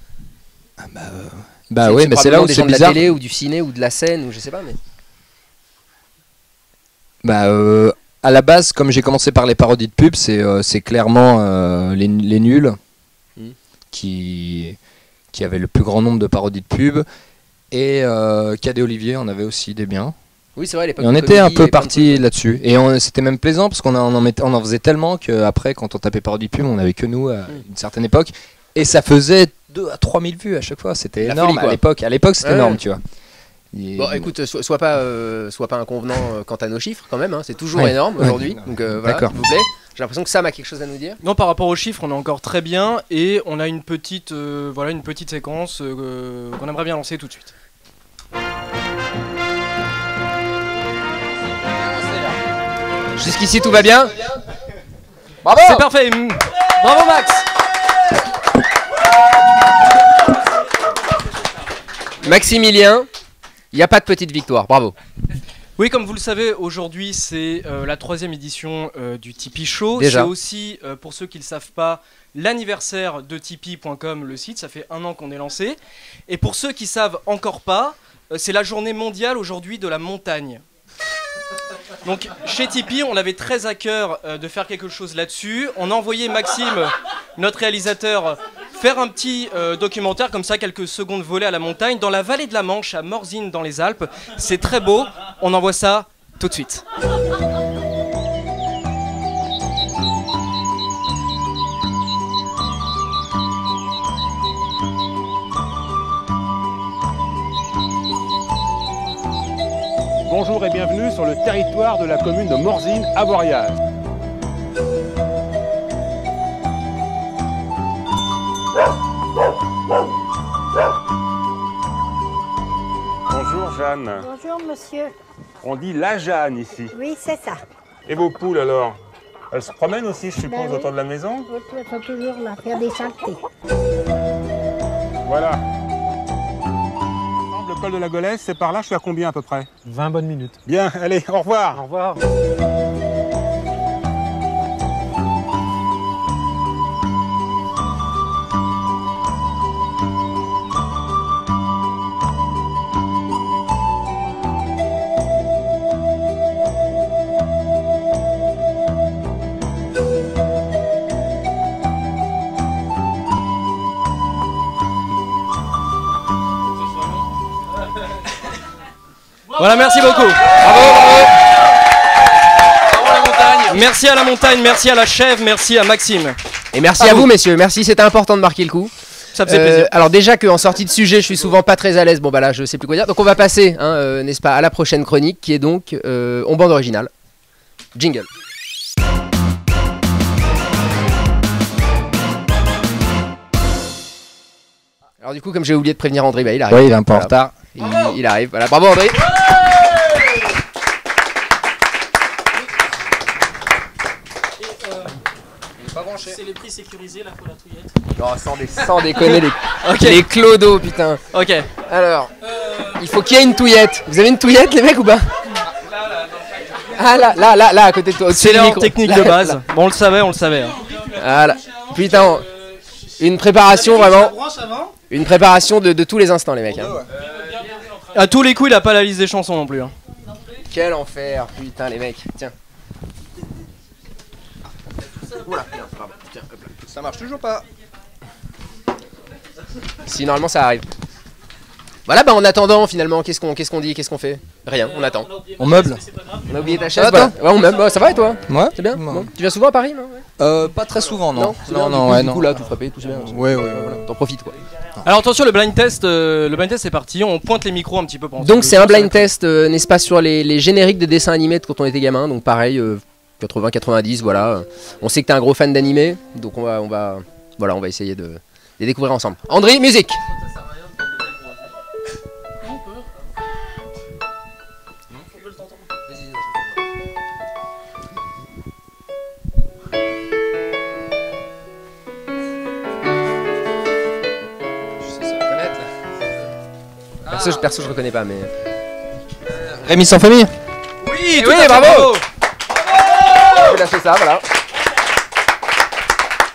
[SPEAKER 2] Bah ouais, mais c'est là où
[SPEAKER 1] des
[SPEAKER 2] c'est
[SPEAKER 1] gens de la
[SPEAKER 2] bizarre.
[SPEAKER 1] télé ou du ciné ou de la scène ou je sais pas, mais...
[SPEAKER 2] Bah à la base, comme j'ai commencé par les parodies de pub, c'est clairement les nuls qui avaient le plus grand nombre de parodies de pub. Et Cadet Olivier, on avait aussi des biens.
[SPEAKER 1] Oui, c'est vrai, à l'époque
[SPEAKER 2] Et on
[SPEAKER 1] de
[SPEAKER 2] était un
[SPEAKER 1] comédie
[SPEAKER 2] peu
[SPEAKER 1] et plein de
[SPEAKER 2] parti
[SPEAKER 1] trucs.
[SPEAKER 2] là-dessus. Et c'était même plaisant parce qu'on en faisait tellement qu'après, quand on tapait parodie de pub, on n'avait que nous à une certaine époque. Et ça faisait 2 à 3 000 vues à chaque fois. C'était
[SPEAKER 1] La
[SPEAKER 2] énorme
[SPEAKER 1] folie, quoi.
[SPEAKER 2] à l'époque. À l'époque, c'était
[SPEAKER 1] Ouais.
[SPEAKER 2] énorme, tu vois.
[SPEAKER 1] Bon, écoute, sois pas inconvenant quant à nos chiffres quand même, hein. C'est toujours
[SPEAKER 2] Ouais.
[SPEAKER 1] énorme
[SPEAKER 2] Ouais.
[SPEAKER 1] aujourd'hui. Donc voilà,
[SPEAKER 2] D'accord.
[SPEAKER 1] s'il vous plaît. J'ai l'impression que Sam a quelque chose à nous dire.
[SPEAKER 5] Non, par rapport aux chiffres, on est encore très bien et on a une petite séquence qu'on aimerait bien lancer tout de suite.
[SPEAKER 1] Jusqu'ici tout va bien. Bravo.
[SPEAKER 5] C'est parfait. Bravo Max.
[SPEAKER 1] Maximilien, il n'y a pas de petite victoire. Bravo.
[SPEAKER 5] Oui, comme vous le savez, aujourd'hui c'est la 3e édition du Tipeee Show.
[SPEAKER 1] Déjà.
[SPEAKER 5] C'est aussi, pour ceux qui ne le savent pas, l'anniversaire de Tipeee.com, le site. Ça fait 1 an qu'on est lancé. Et pour ceux qui savent encore pas, c'est la journée mondiale aujourd'hui de la montagne. Donc chez Tipeee, on avait très à cœur de faire quelque chose là-dessus. On a envoyé Maxime, notre réalisateur, faire un petit documentaire comme ça, quelques secondes volées à la montagne, dans la vallée de la Manche, à Morzine dans les Alpes. C'est très beau, on envoie ça tout de suite.
[SPEAKER 7] Bonjour et bienvenue sur le territoire de la commune de Morzine à Voiriage. Bonjour Jeanne.
[SPEAKER 8] Bonjour monsieur.
[SPEAKER 7] On dit la Jeanne ici.
[SPEAKER 8] Oui, c'est ça.
[SPEAKER 7] Et vos poules alors? Elles se promènent aussi, je suppose,
[SPEAKER 8] oui.
[SPEAKER 7] autour de la maison?
[SPEAKER 8] Il faut toujours là, faire des saletés.
[SPEAKER 7] Voilà. Le col de la Golesse, c'est par là, je suis à combien à peu près?
[SPEAKER 9] 20 bonnes minutes.
[SPEAKER 7] Bien, allez, au revoir.
[SPEAKER 9] Au revoir.
[SPEAKER 5] Voilà, merci beaucoup.
[SPEAKER 1] Bravo, bravo.
[SPEAKER 4] Bravo la montagne.
[SPEAKER 5] Merci à la montagne, merci à la chèvre, merci à Maxime.
[SPEAKER 1] Et merci à vous, messieurs. Merci, c'était important de marquer le coup.
[SPEAKER 5] Ça faisait plaisir.
[SPEAKER 1] Alors déjà qu'en sortie de sujet, je suis souvent pas très à l'aise. Bon bah là, je sais plus quoi dire. Donc on va passer, hein, n'est-ce pas, à la prochaine chronique, qui est donc en bande originale. Jingle. Alors du coup, comme j'ai oublié de prévenir André, bah, il arrive.
[SPEAKER 2] Oui, il est un peu en
[SPEAKER 1] Voilà.
[SPEAKER 2] retard.
[SPEAKER 1] Il arrive. Voilà, bravo André.
[SPEAKER 10] C'est les prix sécurisés là pour la touillette.
[SPEAKER 1] Non, sans déconner, les clodos, putain.
[SPEAKER 5] Ok.
[SPEAKER 1] Alors, il faut qu'il y ait une touillette. Vous avez une touillette, les mecs, ou pas? Ah là, à côté de toi.
[SPEAKER 5] C'est l'erreur technique de base.
[SPEAKER 1] Là.
[SPEAKER 5] Bon, on le savait. Hein.
[SPEAKER 1] Voilà. Putain, une préparation vraiment. Une préparation de tous les instants, les mecs. Hein.
[SPEAKER 5] À tous les coups, il a pas la liste des chansons non plus. Hein.
[SPEAKER 1] Quel enfer, putain, les mecs. Tiens. Oula, tiens, hop là. Ça marche toujours pas. Si, normalement, ça arrive. Voilà, bah en attendant, finalement, qu'est-ce qu'on dit, qu'est-ce qu'on fait? Rien, on attend.
[SPEAKER 2] On meuble.
[SPEAKER 1] On a oublié ta chaise,
[SPEAKER 2] Ça va,
[SPEAKER 1] voilà. Ouais, on meuble. Bah, ça va et toi?
[SPEAKER 2] Ouais.
[SPEAKER 1] C'est bien.
[SPEAKER 2] Ouais.
[SPEAKER 1] Bon. Tu viens souvent à Paris, non? Ouais.
[SPEAKER 2] Pas très souvent, non.
[SPEAKER 1] C'est bien, du coup, là, tout frappé, tout c'est bien.
[SPEAKER 2] Ouais.
[SPEAKER 1] Voilà, t'en profites, quoi.
[SPEAKER 5] Alors attention, le blind test c'est parti. On pointe les micros un petit peu pendant.
[SPEAKER 1] Donc c'est un blind test, n'est-ce pas, sur les génériques de dessins animés de quand on était gamin. Donc pareil, 80-90, voilà. On sait que t'es un gros fan d'animé, donc on va essayer de les découvrir ensemble. André, musique. Perso, je reconnais pas, mais.
[SPEAKER 2] Rémi sans famille.
[SPEAKER 5] Oui,
[SPEAKER 1] oui, bravo. Vous lâchez ça, voilà.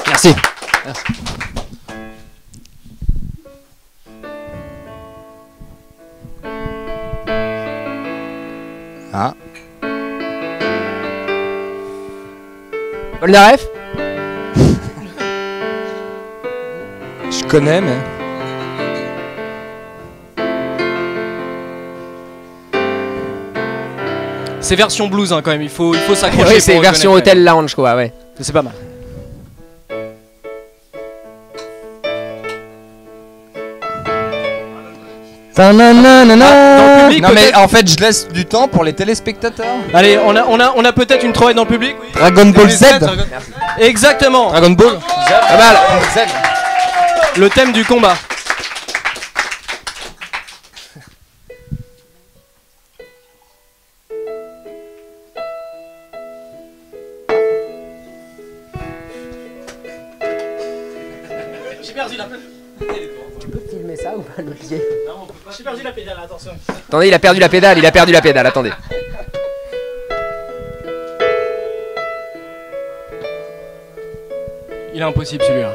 [SPEAKER 2] Merci. Ah.
[SPEAKER 1] Polnareff.
[SPEAKER 2] Je connais, mais.
[SPEAKER 5] C'est version blues hein, quand même. Il faut s'accrocher.
[SPEAKER 1] Oui, c'est version Hotel Lounge, quoi, ouais.
[SPEAKER 5] C'est pas mal.
[SPEAKER 2] Non mais en fait je laisse du temps pour les téléspectateurs.
[SPEAKER 5] Allez, on a peut-être une trouvaille dans le public. Oui.
[SPEAKER 2] Dragon Ball Z.
[SPEAKER 5] Exactement.
[SPEAKER 2] Dragon Ball.
[SPEAKER 1] Pas mal.
[SPEAKER 5] Le thème du combat.
[SPEAKER 10] perdu la pédale.
[SPEAKER 1] Tu peux filmer ça ou pas le pied?
[SPEAKER 10] J'ai perdu la pédale, attention.
[SPEAKER 1] Attendez, il a perdu la pédale, attendez.
[SPEAKER 5] Il est impossible celui-là.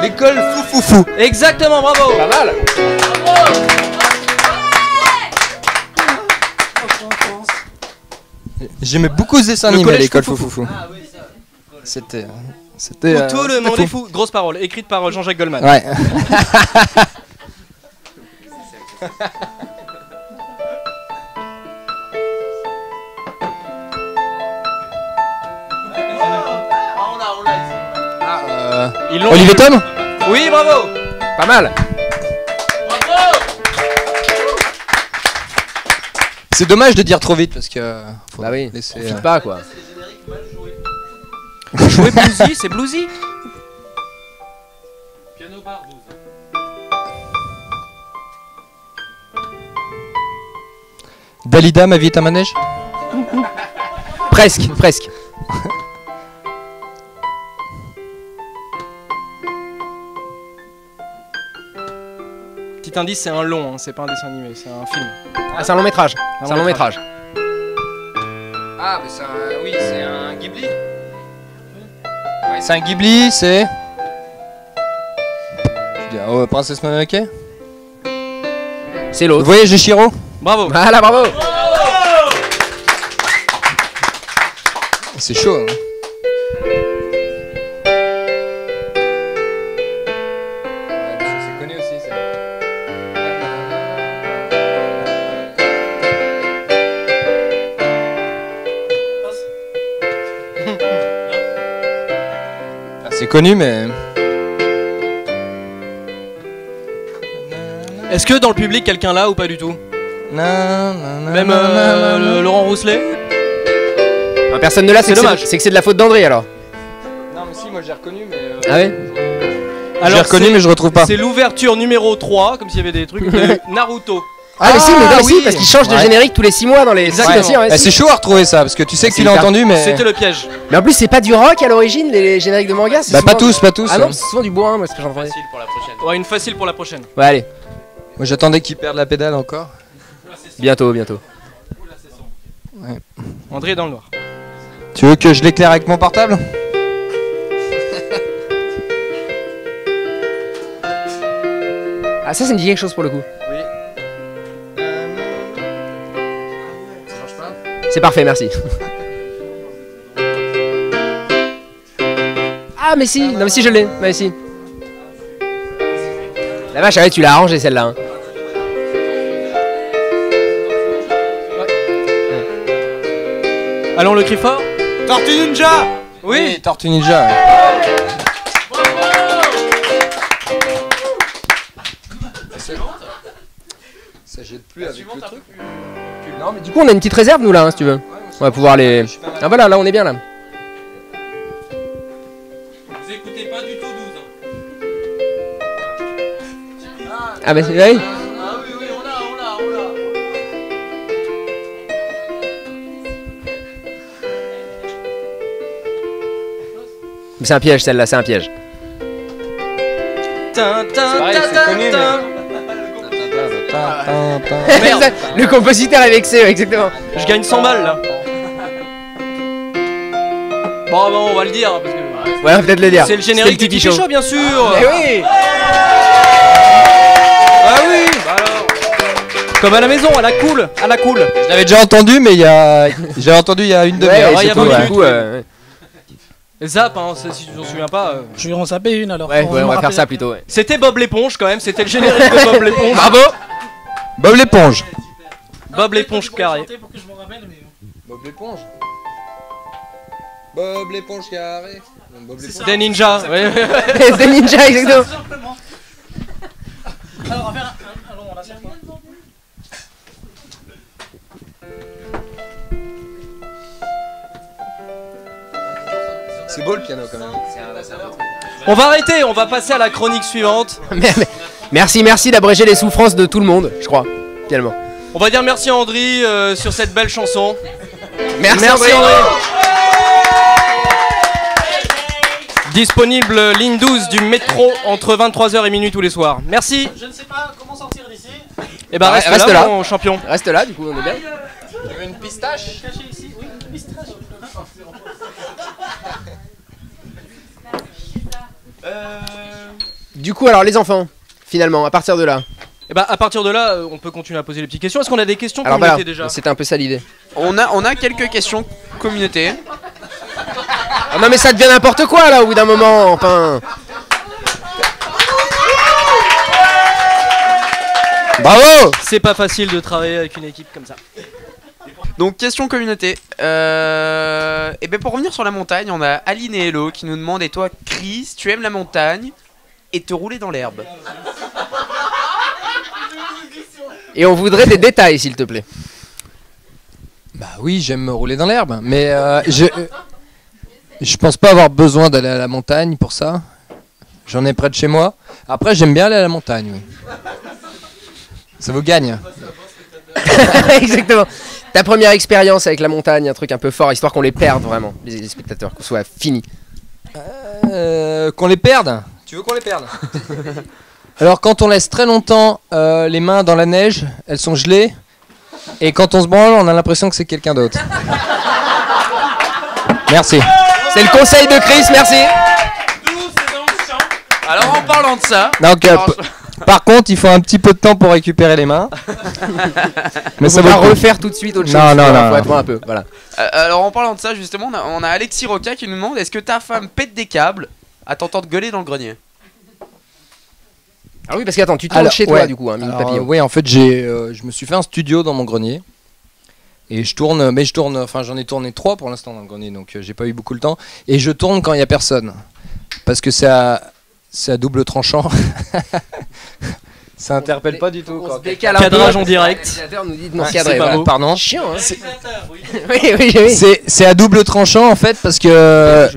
[SPEAKER 2] L'école fou.
[SPEAKER 5] Exactement, bravo.
[SPEAKER 1] Pas mal.
[SPEAKER 2] J'aimais beaucoup ce dessin
[SPEAKER 5] Le
[SPEAKER 2] animé à
[SPEAKER 5] collège
[SPEAKER 2] l'école
[SPEAKER 5] Fou
[SPEAKER 2] fou. C'était.
[SPEAKER 5] Où tout le monde
[SPEAKER 2] fou.
[SPEAKER 5] est fou. Grosse parole, écrite par Jean-Jacques Goldman.
[SPEAKER 2] Ouais.
[SPEAKER 5] Ils l'ont
[SPEAKER 2] Olivier Tom.
[SPEAKER 5] Oui, bravo.
[SPEAKER 1] Pas mal.
[SPEAKER 2] C'est dommage de dire trop vite parce que. Faut
[SPEAKER 1] Bah oui,
[SPEAKER 2] laisser,
[SPEAKER 1] on file pas quoi.
[SPEAKER 5] Jouer bluesy, c'est bluesy.
[SPEAKER 10] Piano bar 12.
[SPEAKER 2] Dalida, ma vie est un manège.
[SPEAKER 1] Presque.
[SPEAKER 5] Petit indice, c'est un long, hein, c'est pas un dessin animé, c'est un film.
[SPEAKER 1] Ah, c'est un long métrage. C'est un long métrage.
[SPEAKER 2] Ah, mais c'est un. Oui, c'est un Ghibli. Ouais, c'est un Ghibli, c'est. Je dis, oh, Princesse Mononoke.
[SPEAKER 1] C'est
[SPEAKER 2] Le
[SPEAKER 1] l'autre.
[SPEAKER 2] voyage de Chihiro.
[SPEAKER 5] Bravo.
[SPEAKER 1] Voilà, bravo.
[SPEAKER 2] C'est chaud. Hein. C'est connu aussi, ça. Ah, c'est connu, mais.
[SPEAKER 5] Est-ce que dans le public, quelqu'un là ou pas du tout? Même Laurent Rousselet?
[SPEAKER 1] Ah, personne ne l'a,
[SPEAKER 5] C'est dommage.
[SPEAKER 1] C'est que c'est de la faute d'André alors.
[SPEAKER 2] Non, mais si, moi j'ai reconnu, mais.
[SPEAKER 1] Ah ouais.
[SPEAKER 2] J'ai reconnu,
[SPEAKER 5] c'est-
[SPEAKER 2] mais je retrouve pas.
[SPEAKER 5] C'est l'ouverture numéro 3, comme s'il y avait des trucs de Naruto.
[SPEAKER 1] Ah, mais si, mais non,
[SPEAKER 2] oui.
[SPEAKER 1] si, parce qu'il change de
[SPEAKER 2] Ouais.
[SPEAKER 1] générique tous les 6 mois dans les.
[SPEAKER 5] Exactement.
[SPEAKER 1] Si, ouais,
[SPEAKER 2] Eh,
[SPEAKER 1] si.
[SPEAKER 2] c'est chaud à retrouver ça, parce que tu sais que
[SPEAKER 1] C'est
[SPEAKER 2] tu l'as
[SPEAKER 1] hyper-
[SPEAKER 2] entendu, mais.
[SPEAKER 5] C'était le piège.
[SPEAKER 1] Mais en plus, c'est pas du rock à l'origine, les génériques de manga. C'est
[SPEAKER 2] Bah, pas
[SPEAKER 1] souvent-
[SPEAKER 2] tous, pas tous.
[SPEAKER 1] Ah non,
[SPEAKER 2] hein.
[SPEAKER 1] c'est souvent du bois, moi, ce que j'entendais.
[SPEAKER 4] Facile pour la prochaine.
[SPEAKER 5] Ouais, une facile pour la prochaine.
[SPEAKER 1] Ouais, allez,
[SPEAKER 2] Moi j'attendais qu'ils perdent la pédale encore.
[SPEAKER 1] bientôt.
[SPEAKER 5] André est dans le noir.
[SPEAKER 2] Tu veux que je l'éclaire avec mon portable?
[SPEAKER 1] Ah, ça me dit quelque chose pour le coup.
[SPEAKER 2] Oui. Ça marche pas?
[SPEAKER 1] C'est parfait, merci. Ah, mais si, non, mais si, je l'ai. Mais si. La vache, ah ouais, tu l'as arrangée celle-là. Hein.
[SPEAKER 5] Allons, le cri fort.
[SPEAKER 3] Tortue Ninja.
[SPEAKER 2] Oui, Tortue Ninja. Ouais. Ça jette plus avec le truc.
[SPEAKER 1] Non, mais du coup, on a une petite réserve, nous, là, hein, si tu veux. On va pouvoir les. Ah, voilà, là, on est bien, là.
[SPEAKER 5] Vous écoutez pas du tout 12.
[SPEAKER 1] Ah, bah, oui.
[SPEAKER 5] Ah oui, on l'a.
[SPEAKER 1] Mais c'est un piège, celle-là, c'est un piège.
[SPEAKER 2] pareil, c'est connu,
[SPEAKER 5] Merde.
[SPEAKER 1] Le compositeur est vexé, ouais, exactement.
[SPEAKER 5] Je gagne 100 balles là. Bon, on va le dire parce que
[SPEAKER 1] Ouais, on va peut-être le dire.
[SPEAKER 5] c'est le générique du
[SPEAKER 1] Tipeee
[SPEAKER 5] Tipeee Show, bien sûr.
[SPEAKER 1] Eh oui.
[SPEAKER 5] Ah oui. Bah alors. Comme à la maison, à la cool.
[SPEAKER 2] Je l'avais déjà entendu, mais j'avais entendu il y a une demi-heure.
[SPEAKER 1] Ouais,
[SPEAKER 5] il y a
[SPEAKER 1] c'est tout,
[SPEAKER 5] 20
[SPEAKER 1] ouais.
[SPEAKER 5] minutes.
[SPEAKER 1] Du coup,
[SPEAKER 5] Zap, hein, si tu t'en souviens pas.
[SPEAKER 10] Je vais en saper une alors.
[SPEAKER 1] ouais,
[SPEAKER 10] Faut
[SPEAKER 1] on
[SPEAKER 10] me
[SPEAKER 1] va faire
[SPEAKER 10] rappeler.
[SPEAKER 1] ça plutôt, ouais.
[SPEAKER 5] C'était Bob l'éponge quand même, c'était le générique de Bob l'éponge.
[SPEAKER 1] Bravo.
[SPEAKER 2] Bob l'éponge.
[SPEAKER 5] Bob l'éponge carré.
[SPEAKER 10] Pour que je me rappelle, mais...
[SPEAKER 2] Bob l'éponge. Bob l'éponge carré. Bob l'éponge.
[SPEAKER 5] Des ninjas. Ouais.
[SPEAKER 1] C'est des ninjas, exactement.
[SPEAKER 10] Tout simplement. Alors, on va faire un long, là, cette fois.
[SPEAKER 2] C'est beau le piano quand même.
[SPEAKER 5] On va arrêter, on va passer à la chronique suivante.
[SPEAKER 1] Mais Merci d'abréger les souffrances de tout le monde, je crois, finalement.
[SPEAKER 5] On va dire merci à Andri sur cette belle chanson.
[SPEAKER 1] Merci André.
[SPEAKER 5] Disponible ligne 12 du métro entre 23h et minuit tous les soirs. Merci.
[SPEAKER 10] Je ne sais pas comment sortir d'ici.
[SPEAKER 5] Et bah reste là, mon champion.
[SPEAKER 1] Reste là, du coup on est bien.
[SPEAKER 2] Tu veux une pistache?
[SPEAKER 10] Caché ici, oui, une pistache.
[SPEAKER 1] Du coup alors les enfants, finalement, à partir de là.
[SPEAKER 5] Et bah à partir de là, on peut continuer à poser les petites questions. Est-ce qu'on a des questions
[SPEAKER 1] Alors
[SPEAKER 5] communauté
[SPEAKER 1] voilà,
[SPEAKER 5] déjà?
[SPEAKER 1] c'était un peu ça l'idée.
[SPEAKER 4] On a quelques questions communauté.
[SPEAKER 1] Ah non mais ça devient n'importe quoi là au bout d'un moment, enfin. Bravo.
[SPEAKER 5] C'est pas facile de travailler avec une équipe comme ça.
[SPEAKER 4] Donc question communauté. Et ben pour revenir sur la montagne, on a Aline et Hello qui nous demandent, et toi Chris, tu aimes la montagne et te rouler dans l'herbe?
[SPEAKER 1] Et on voudrait des détails s'il te plaît.
[SPEAKER 2] Bah oui, j'aime me rouler dans l'herbe, mais je pense pas avoir besoin d'aller à la montagne pour ça. J'en ai près de chez moi. Après, j'aime bien aller à la montagne, oui. Ça vous gagne.
[SPEAKER 1] Exactement. Ta première expérience avec la montagne, un truc un peu fort, histoire qu'on les perde vraiment, les spectateurs, qu'on soit fini.
[SPEAKER 2] Qu'on les perde? Tu veux qu'on les perde? Alors quand on laisse très longtemps les mains dans la neige, elles sont gelées. Et quand on se branle, on a l'impression que c'est quelqu'un d'autre. Merci.
[SPEAKER 1] C'est le conseil de Chris, merci.
[SPEAKER 4] Alors en parlant de ça,
[SPEAKER 2] Donc, par contre, il faut un petit peu de temps pour récupérer les mains.
[SPEAKER 1] Mais ça va refaire tout de suite autre chose.
[SPEAKER 2] Non,
[SPEAKER 1] faut attendre un peu, voilà.
[SPEAKER 4] alors en parlant de ça justement, on a Alexis Roca qui nous demande, est-ce que ta femme pète des câbles à t'entendre gueuler dans le grenier?
[SPEAKER 1] Ah oui, parce que attends, tu tournes chez toi du coup, hein, papillon.
[SPEAKER 2] Oui, en fait, je me suis fait un studio dans mon grenier. Et je tourne, enfin j'en ai tourné 3 pour l'instant dans le grenier, donc j'ai pas eu beaucoup le temps. Et je tourne quand il y a personne. Parce que c'est à double tranchant. Ça interpelle pas du tout.
[SPEAKER 1] On se décale un peu.
[SPEAKER 5] Cadrage en direct.
[SPEAKER 1] Le réalisateur nous dit de non
[SPEAKER 2] C'est
[SPEAKER 1] cadrer.
[SPEAKER 2] pas
[SPEAKER 1] Voilà.
[SPEAKER 2] beau. Pardon.
[SPEAKER 1] Chiant, hein.
[SPEAKER 2] Oui. C'est à double tranchant en fait parce que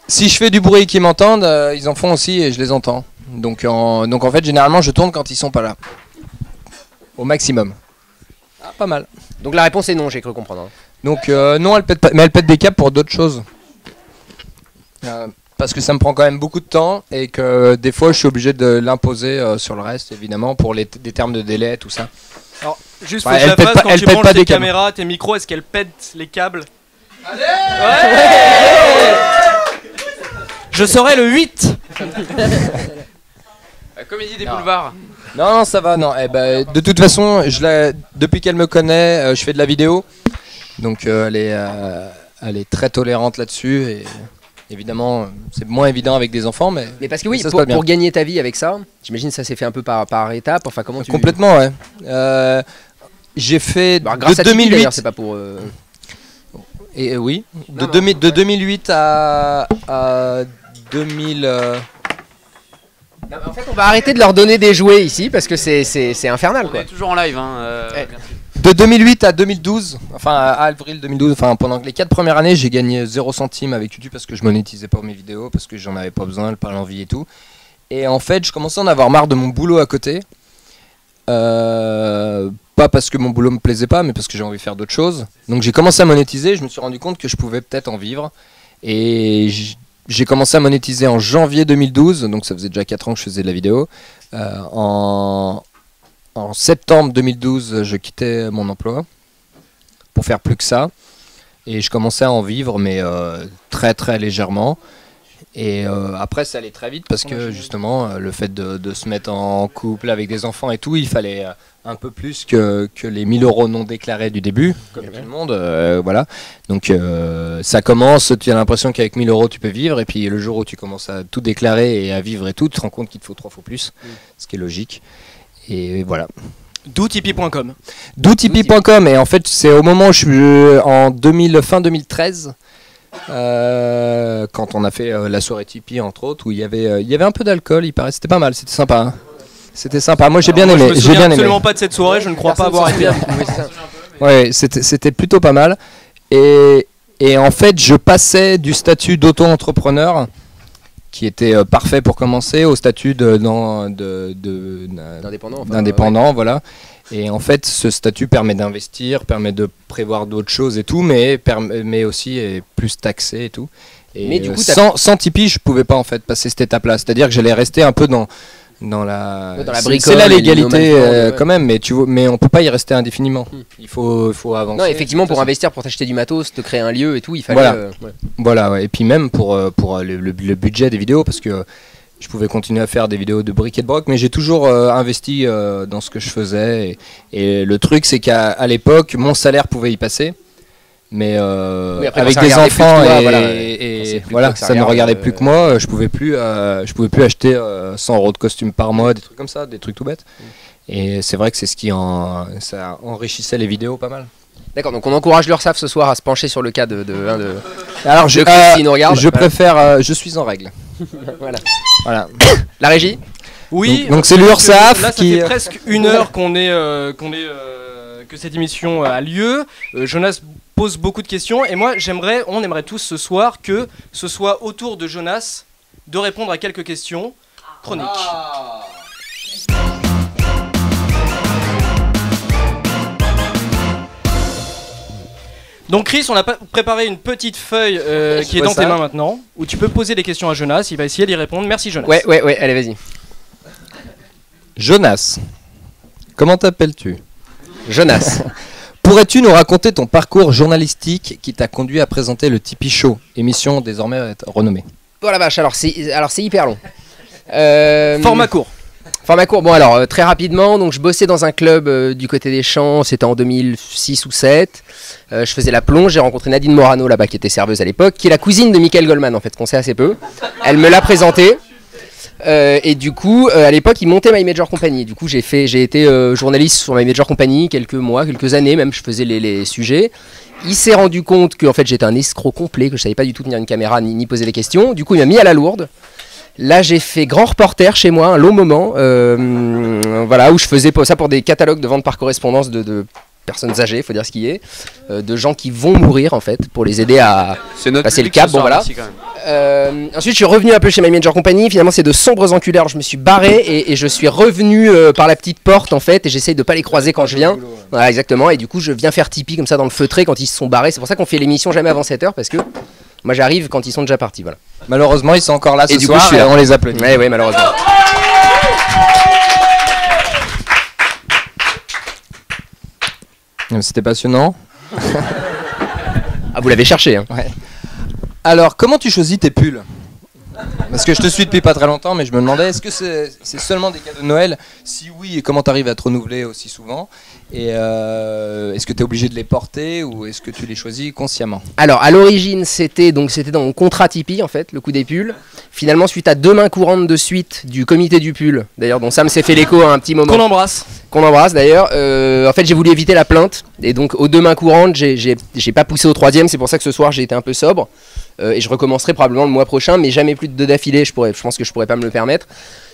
[SPEAKER 2] si je fais du bruit et qu'ils m'entendent, ils en font aussi et je les entends. Donc en fait généralement je tourne quand ils sont pas là. Au maximum. Ah, pas mal.
[SPEAKER 1] Donc la réponse est non, j'ai cru comprendre. Hein.
[SPEAKER 2] Donc non, elle pète pas, mais elle pète des câbles pour d'autres choses. Parce que ça me prend quand même beaucoup de temps et que des fois je suis obligé de l'imposer sur le reste évidemment pour des termes de délai, tout ça.
[SPEAKER 5] Alors, juste
[SPEAKER 2] Ouais,
[SPEAKER 5] faut que je la fasse, quand
[SPEAKER 2] elle
[SPEAKER 5] tu
[SPEAKER 2] pète
[SPEAKER 5] branches
[SPEAKER 2] pas
[SPEAKER 5] tes
[SPEAKER 2] des câbles.
[SPEAKER 5] caméras, tes micros, est-ce qu'elles pètent les câbles?
[SPEAKER 2] Allez
[SPEAKER 5] ouais. Je serai le 8.
[SPEAKER 4] La comédie des boulevards.
[SPEAKER 2] Non, ça va, non. De toute façon, depuis qu'elle me connaît, je fais de la vidéo. Donc elle est très tolérante là-dessus. Et évidemment, c'est moins évident avec des enfants. Mais
[SPEAKER 1] parce que oui,
[SPEAKER 2] ça se passe bien.
[SPEAKER 1] pour gagner ta vie avec ça, j'imagine ça s'est fait un peu par étapes. Enfin, comment tu...
[SPEAKER 2] Complètement, ouais. J'ai fait
[SPEAKER 1] grâce
[SPEAKER 2] de
[SPEAKER 1] à Tipeee,
[SPEAKER 2] 2008.
[SPEAKER 1] d'ailleurs, c'est pas pour...
[SPEAKER 2] Et oui, de 2008 à 2000...
[SPEAKER 1] En fait, on va arrêter de leur donner des jouets ici parce que c'est infernal, quoi.
[SPEAKER 4] On est toujours en live, hein.
[SPEAKER 2] De 2008 à 2012, enfin à avril 2012, enfin pendant les 4 premières années, j'ai gagné 0 centime avec YouTube parce que je monétisais pas mes vidéos, parce que j'en avais pas besoin, pas l'envie et tout. Et en fait, je commençais à en avoir marre de mon boulot à côté. Pas parce que mon boulot me plaisait pas, mais parce que j'ai envie de faire d'autres choses. Donc j'ai commencé à monétiser, je me suis rendu compte que je pouvais peut-être en vivre. Et j'ai commencé à monétiser en janvier 2012, donc ça faisait déjà 4 ans que je faisais de la vidéo. En septembre 2012, je quittais mon emploi pour faire plus que ça. Et je commençais à en vivre, mais très très légèrement. Et après, ça allait très vite parce que justement, le fait de se mettre en couple avec des enfants et tout, il fallait un peu plus que les 1000 € non déclarés du début, comme tout le monde. Voilà. Donc ça commence, tu as l'impression qu'avec 1000 € tu peux vivre, et puis le jour où tu commences à tout déclarer et à vivre et tout, tu te rends compte qu'il te faut 3 fois plus, ce qui est logique. Et voilà.
[SPEAKER 5] D'où Tipeee.com.
[SPEAKER 2] D'où Tipeee.com. Et en fait, c'est au moment où je suis en fin 2013. Quand on a fait la soirée Tipeee entre autres, où il y avait un peu d'alcool, il paraît, c'était pas mal, c'était sympa. Hein. C'était sympa. Moi j'ai bien aimé.
[SPEAKER 5] Je me souviens absolument pas de cette soirée, je ne crois pas avoir été.
[SPEAKER 2] Ouais, c'était plutôt pas mal. Et en fait, je passais du statut d'auto-entrepreneur qui était parfait pour commencer, au statut d'indépendant, voilà. Et en fait, ce statut permet d'investir, permet de prévoir d'autres choses et tout, mais aussi est plus taxé et tout. Et
[SPEAKER 1] Mais du coup,
[SPEAKER 2] sans Tipeee, je pouvais pas en fait passer cette étape-là. C'est-à-dire que j'allais rester un peu dans la
[SPEAKER 1] bricole,
[SPEAKER 2] c'est la
[SPEAKER 1] et
[SPEAKER 2] légalité
[SPEAKER 1] ouais.
[SPEAKER 2] quand même, mais on peut pas y rester indéfiniment. Il faut avancer.
[SPEAKER 1] Non, effectivement, pour investir, pour t'acheter du matos, te créer un lieu et tout, il fallait.
[SPEAKER 2] Voilà, ouais. Et puis même pour le budget des vidéos, parce que je pouvais continuer à faire des vidéos de briques et de broc, mais j'ai toujours investi dans ce que je faisais. Et le truc, c'est qu'à l'époque, mon salaire pouvait y passer. Mais
[SPEAKER 1] après,
[SPEAKER 2] avec des enfants ça ne regardait plus que moi, je pouvais plus acheter 100 € de costume par mois, des trucs comme ça, des trucs tout bêtes. Et c'est vrai que c'est ce qui ça enrichissait les vidéos pas mal.
[SPEAKER 1] D'accord, donc on encourage l'URSSAF ce soir à se pencher sur le cas de
[SPEAKER 2] Alors
[SPEAKER 1] Chris qui nous regarde.
[SPEAKER 2] Je préfère, je suis en règle. Voilà.
[SPEAKER 1] La régie.
[SPEAKER 5] Oui.
[SPEAKER 2] Donc c'est l'URSSAF
[SPEAKER 5] là,
[SPEAKER 2] qui.
[SPEAKER 5] Ça fait presque une heure que cette émission a lieu. Jonas pose beaucoup de questions et moi on aimerait tous ce soir que ce soit autour de Jonas de répondre à quelques questions chroniques. Donc Chris, on a préparé une petite feuille qui est dans tes mains maintenant, où tu peux poser des questions à Jonas, il va essayer d'y répondre. Merci Jonas.
[SPEAKER 1] Ouais, allez vas-y.
[SPEAKER 2] Jonas, comment t'appelles-tu?
[SPEAKER 1] Jonas.
[SPEAKER 2] Pourrais-tu nous raconter ton parcours journalistique qui t'a conduit à présenter le Tipeee Show, émission désormais renommée?
[SPEAKER 1] Oh la vache, alors c'est hyper long.
[SPEAKER 5] Format court.
[SPEAKER 1] Bon alors très rapidement, donc je bossais dans un club du côté des Champs, c'était en 2006 ou 2007. Je faisais la plonge, j'ai rencontré Nadine Morano là-bas qui était serveuse à l'époque, qui est la cousine de Michael Goldman en fait, qu'on sait assez peu. Elle me l'a présenté. Et du coup, à l'époque, il montait My Major Company. Du coup, j'ai été journaliste sur My Major Company quelques mois, quelques années même. Je faisais les sujets. Il s'est rendu compte que en fait, j'étais un escroc complet, que je savais pas du tout tenir une caméra ni poser des questions. Du coup, il m'a mis à la lourde. Là, j'ai fait grand reporter chez moi, un long moment, voilà, où je faisais ça pour des catalogues de vente par correspondance de personnes âgées, il faut dire ce qui est, de gens qui vont mourir en fait, pour les aider à passer le cap. Bon voilà. Ensuite, je suis revenu un peu chez My Major Company. Finalement, c'est de sombres enculeurs. Je me suis barré et je suis revenu par la petite porte en fait, et j'essaye de pas les croiser quand je viens. Voilà, exactement. Et du coup, je viens faire Tipeee comme ça dans le feutré quand ils se sont barrés. C'est pour ça qu'on fait l'émission jamais avant 7h parce que moi j'arrive quand ils sont déjà partis. Voilà.
[SPEAKER 2] Malheureusement, ils sont encore là ce
[SPEAKER 1] du
[SPEAKER 2] soir
[SPEAKER 1] coup, je suis là.
[SPEAKER 2] et on les applaudit.
[SPEAKER 1] Ouais, malheureusement.
[SPEAKER 2] C'était passionnant.
[SPEAKER 1] Ah, vous l'avez cherché, hein.
[SPEAKER 2] Ouais. Alors, comment tu choisis tes pulls? Parce que je te suis depuis pas très longtemps, mais je me demandais, est-ce que c'est seulement des cadeaux de Noël? Si oui, et comment tu arrives à te renouveler aussi souvent? Et est-ce que tu es obligé de les porter ou est-ce que tu les choisis consciemment?
[SPEAKER 1] Alors, à l'origine, c'était dans mon contrat Tipeee, en fait, le coup des pulls. Finalement, suite à 2 mains courantes de suite du comité du pull, d'ailleurs, dont Sam s'est fait l'écho à un petit moment. Qu'on embrasse d'ailleurs. En fait, j'ai voulu éviter la plainte. Et donc, aux 2 mains courantes, j'ai pas poussé au 3e. C'est pour ça que ce soir, j'ai été un peu sobre. Et je recommencerai probablement le mois prochain, mais jamais plus de 2 d'affilée. Je pense que je pourrais pas me le permettre.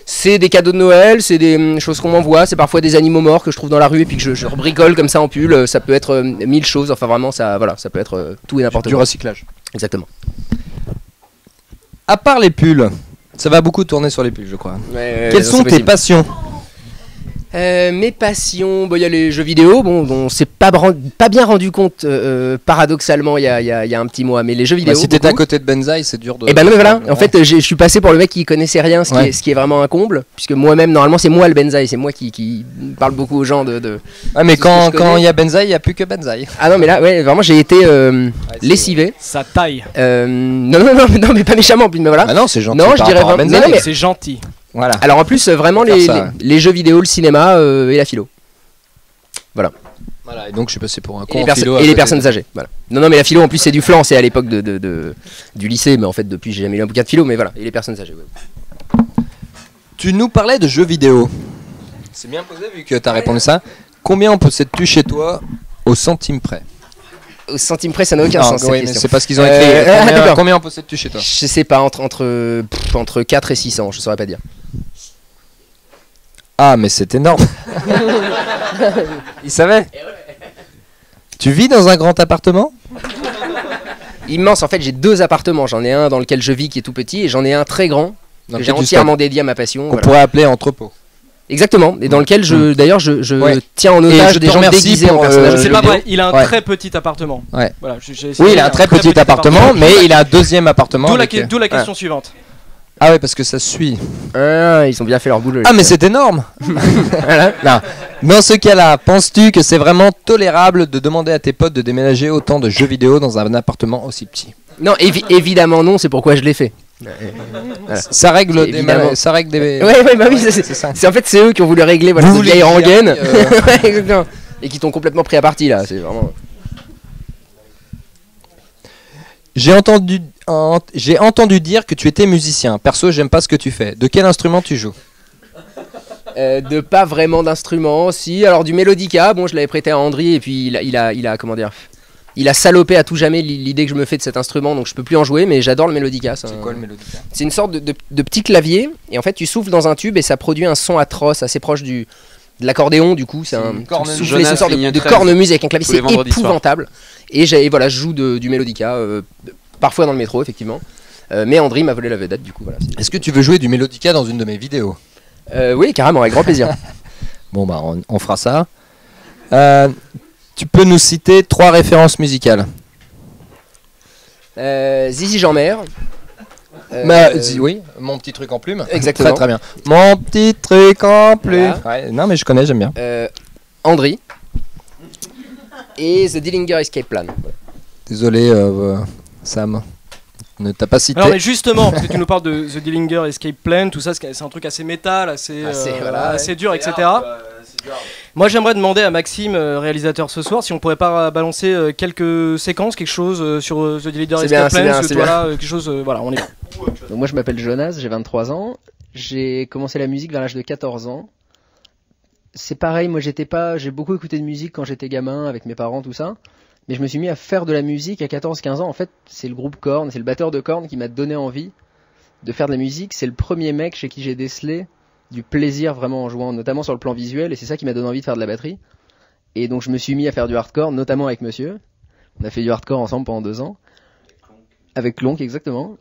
[SPEAKER 1] C'est des cadeaux de Noël, c'est des choses qu'on m'envoie, c'est parfois des animaux morts que je trouve dans la rue et puis que je bricole comme ça en pull. Ça peut être 1000 choses, enfin vraiment, ça peut être tout et n'importe quoi.
[SPEAKER 2] Du recyclage.
[SPEAKER 1] Exactement.
[SPEAKER 2] À part les pulls, ça va beaucoup tourner sur les pulls, je crois.
[SPEAKER 1] Quelles
[SPEAKER 2] sont tes passions?
[SPEAKER 1] Mes passions, il y a les jeux vidéo, dont on s'est pas bien rendu compte paradoxalement il y a un petit mois, mais les jeux vidéo.
[SPEAKER 2] Si t'étais à côté de Benzaï, c'est dur de.
[SPEAKER 1] Et ben non, mais voilà, en fait, je suis passé pour le mec qui connaissait rien, ce qui est vraiment un comble, puisque moi-même, normalement, c'est moi le Benzaï, c'est moi qui parle beaucoup aux gens de
[SPEAKER 2] Ah, mais quand il y a Benzaï, il n'y a plus que Benzaï.
[SPEAKER 1] Ah non, mais là, ouais, vraiment, j'ai été lessivé.
[SPEAKER 5] Ça taille.
[SPEAKER 1] Non, mais pas méchamment, mais voilà.
[SPEAKER 2] Ah non, c'est gentil.
[SPEAKER 1] Non, je dirais vraiment.
[SPEAKER 5] Mais c'est gentil.
[SPEAKER 2] Voilà.
[SPEAKER 1] Alors en plus, vraiment les jeux vidéo, le cinéma et la philo. Voilà.
[SPEAKER 2] Voilà, et donc je suis passé pour un con.
[SPEAKER 1] Et les personnes âgées. Voilà. Non, mais la philo en plus c'est du flan, c'est à l'époque du lycée, mais en fait depuis j'ai jamais lu un bouquin de philo, mais voilà. Et les personnes âgées. Ouais.
[SPEAKER 2] Tu nous parlais de jeux vidéo. C'est bien posé vu que tu as répondu ça. Combien en possèdes-tu chez toi au centime près?
[SPEAKER 1] Au centime près, ça n'a aucun sens.
[SPEAKER 2] Oui, mais c'est pas ce qu'ils ont écrit. Combien en possèdes-tu chez toi?
[SPEAKER 1] Je sais pas, entre 4 et 600, je saurais pas dire.
[SPEAKER 2] Ah, mais c'est énorme. Il savait. Tu vis dans un grand appartement?
[SPEAKER 1] immense. En fait, j'ai 2 appartements. J'en ai un dans lequel je vis qui est tout petit et j'en ai un très grand que j'ai entièrement dédié à ma passion.
[SPEAKER 2] Qu'on pourrait appeler entrepôt.
[SPEAKER 1] Exactement, et dans lequel d'ailleurs je tiens en otage des gens déguisés en personnages.
[SPEAKER 5] C'est pas vrai, il a un très petit appartement.
[SPEAKER 2] Ouais.
[SPEAKER 5] Voilà,
[SPEAKER 2] oui, il a un très petit appartement, mais il a un deuxième appartement.
[SPEAKER 5] D'où la question suivante.
[SPEAKER 2] Ah ouais, parce que ça suit.
[SPEAKER 1] Ils ont bien fait leur boulot.
[SPEAKER 2] Ah mais c'est énorme. Voilà. Non. Dans ce cas-là, penses-tu que c'est vraiment tolérable de demander à tes potes de déménager autant de jeux vidéo dans un appartement aussi petit?
[SPEAKER 1] Non, évidemment non, c'est pourquoi je l'ai fait.
[SPEAKER 2] Voilà. Ça règle des...
[SPEAKER 1] Ouais, bah oui, c'est ça. En fait, c'est eux qui ont voulu régler cette vieille rengaine. Ouais, exactement. Et qui t'ont complètement pris à partie là, c'est vraiment...
[SPEAKER 2] J'ai entendu dire que tu étais musicien. Perso, j'aime pas ce que tu fais. De quel instrument tu joues?
[SPEAKER 1] De pas vraiment d'instrument, si. Alors du mélodica, bon, je l'avais prêté à Andri et puis il a comment dire, il a salopé à tout jamais l'idée que je me fais de cet instrument, donc je peux plus en jouer, mais j'adore le mélodica.
[SPEAKER 2] C'est quoi le mélodica?
[SPEAKER 1] C'est une sorte de petit clavier et en fait tu souffles dans un tube et ça produit un son atroce, assez proche de l'accordéon. Du coup, c'est une sorte de cornemuse avec un clavier, c'est épouvantable. Et voilà, je joue du mélodica, parfois dans le métro effectivement. Mais Andri m'a volé la vedette, du coup voilà.
[SPEAKER 2] Est-ce que tu veux jouer du mélodica dans une de mes vidéos?
[SPEAKER 1] Oui, carrément, avec grand plaisir.
[SPEAKER 2] Bon bah on fera ça. Tu peux nous citer 3 références musicales?
[SPEAKER 1] Zizi Jeanmer.
[SPEAKER 2] Oui, mon petit truc en plume.
[SPEAKER 1] Exactement.
[SPEAKER 2] Très bien. Mon petit truc en plume. Voilà. Ouais, non mais je connais, j'aime bien.
[SPEAKER 1] Andri. Et The Dillinger Escape Plan.
[SPEAKER 2] Désolé Sam, ne t'as pas cité.
[SPEAKER 5] Alors mais justement, parce que tu nous parles de The Dillinger Escape Plan, tout ça, c'est un truc assez métal, assez dur, etc. Moi j'aimerais demander à Maxime, réalisateur ce soir, si on pourrait pas balancer quelques séquences, quelque chose sur The Dillinger Escape Plan, parce que toi là, quelque chose, voilà, on est là.
[SPEAKER 1] Donc moi je m'appelle Jonas, j'ai 23 ans, j'ai commencé la musique vers l'âge de 14 ans. C'est pareil, moi j'ai beaucoup écouté de musique quand j'étais gamin, avec mes parents, tout ça. Mais je me suis mis à faire de la musique à 14-15 ans. En fait, c'est le groupe Korn, c'est le batteur de Korn qui m'a donné envie de faire de la musique. C'est le premier mec chez qui j'ai décelé du plaisir vraiment en jouant, notamment sur le plan visuel. Et c'est ça qui m'a donné envie de faire de la batterie. Et donc je me suis mis à faire du hardcore, notamment avec monsieur. On a fait du hardcore ensemble pendant 2 ans. Avec Klonk, exactement.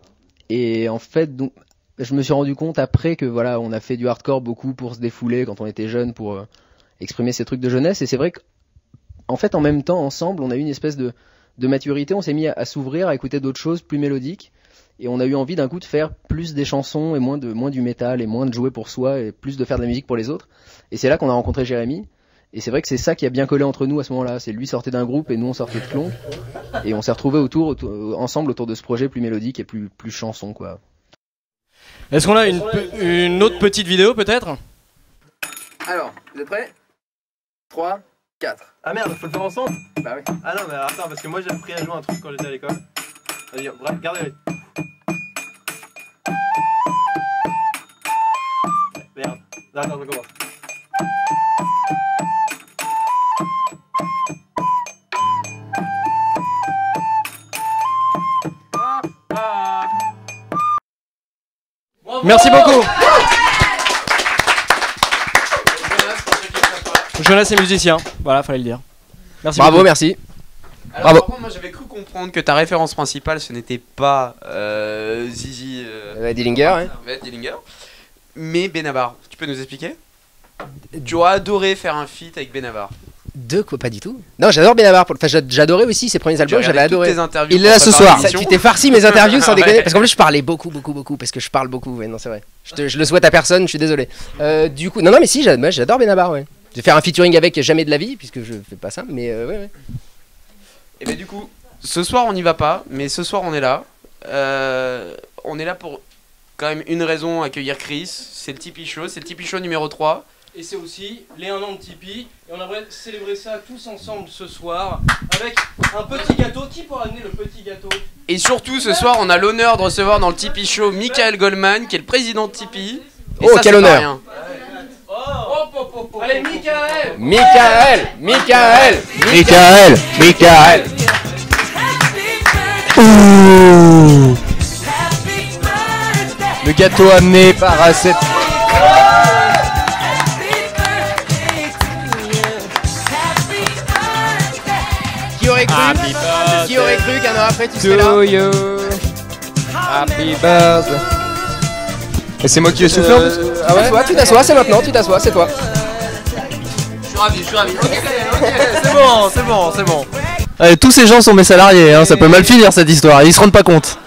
[SPEAKER 1] Et en fait, donc, je me suis rendu compte après que voilà, on a fait du hardcore beaucoup pour se défouler quand on était jeune, pour exprimer ces trucs de jeunesse. Et c'est vrai que en fait, en même temps, ensemble, on a eu une espèce de maturité, on s'est mis à s'ouvrir, à écouter d'autres choses plus mélodiques, et on a eu envie d'un coup de faire plus des chansons et moins du métal, et moins de jouer pour soi, et plus de faire de la musique pour les autres. Et c'est là qu'on a rencontré Jérémy, et c'est vrai que c'est ça qui a bien collé entre nous à ce moment-là. C'est lui sortait d'un groupe et nous on sortait de Klonk, et on s'est retrouvés ensemble autour de ce projet plus mélodique et plus chanson, quoi.
[SPEAKER 5] Est-ce qu'on a une autre petite vidéo peut-être?
[SPEAKER 1] Alors, vous êtes prêts? 3, 4.
[SPEAKER 9] Ah merde, faut le faire ensemble?
[SPEAKER 1] Bah oui.
[SPEAKER 9] Ah non, mais attends, parce que moi j'ai appris à jouer un truc quand j'étais à l'école. Vas-y, regardez. Merde. Attends, on commence.
[SPEAKER 5] Merci beaucoup. Jonas est musicien, voilà, fallait le dire. Merci
[SPEAKER 1] Bravo,
[SPEAKER 5] beaucoup.
[SPEAKER 1] Merci.
[SPEAKER 4] Alors,
[SPEAKER 1] Bravo.
[SPEAKER 4] Par contre, moi j'avais cru comprendre que ta référence principale ce n'était pas Zizi
[SPEAKER 1] Dillinger,
[SPEAKER 4] Dillinger, mais Benabar. Tu peux nous expliquer? Tu aurais adoré faire un feat avec Benabar.
[SPEAKER 1] De quoi? Pas du tout. Non, j'adore Benabar. Enfin, j'adorais aussi ses premiers albums, j'avais adoré.
[SPEAKER 4] Il
[SPEAKER 1] est là ce soir. Tu t'es farci mes interviews sans déconner. Parce qu'en plus, je parlais beaucoup, parce que je parle beaucoup. Ouais, non, c'est vrai. Je le souhaite à personne, je suis désolé. Du coup, non, mais si, j'adore Benabar, ouais. Je vais faire un featuring avec jamais de la vie, puisque je fais pas ça, mais ouais.
[SPEAKER 4] Et bah, du coup, ce soir on n'y va pas, mais ce soir on est là. On est là pour quand même une raison, accueillir Chris. C'est le Tipeee Show, c'est le Tipeee Show numéro 3.
[SPEAKER 5] Et c'est aussi les 1 an de Tipeee. Et on aimerait célébrer ça tous ensemble ce soir avec un petit gâteau. Qui pourra amener le petit gâteau?
[SPEAKER 4] Et surtout ce soir on a l'honneur de recevoir dans le Tipeee Show Michael Goldman, qui est le président de Tipeee. Et
[SPEAKER 1] oh,
[SPEAKER 4] ça,
[SPEAKER 1] quel honneur!
[SPEAKER 5] Allez, Michael!
[SPEAKER 2] Ouh. Le gâteau amené par cette...
[SPEAKER 1] Qui aurait cru? Qui aurait cru qu'un an après tu serais là?
[SPEAKER 3] To you. Happy birthday. Et c'est moi qui ai soufflé en plus.
[SPEAKER 1] Ah ouais, tu t'assois, c'est maintenant, tu t'assois, c'est toi.
[SPEAKER 5] Je suis ravi. Ok, c'est bon.
[SPEAKER 11] Allez, tous ces gens sont mes salariés, hein, ça peut mal finir cette histoire, ils se rendent pas compte.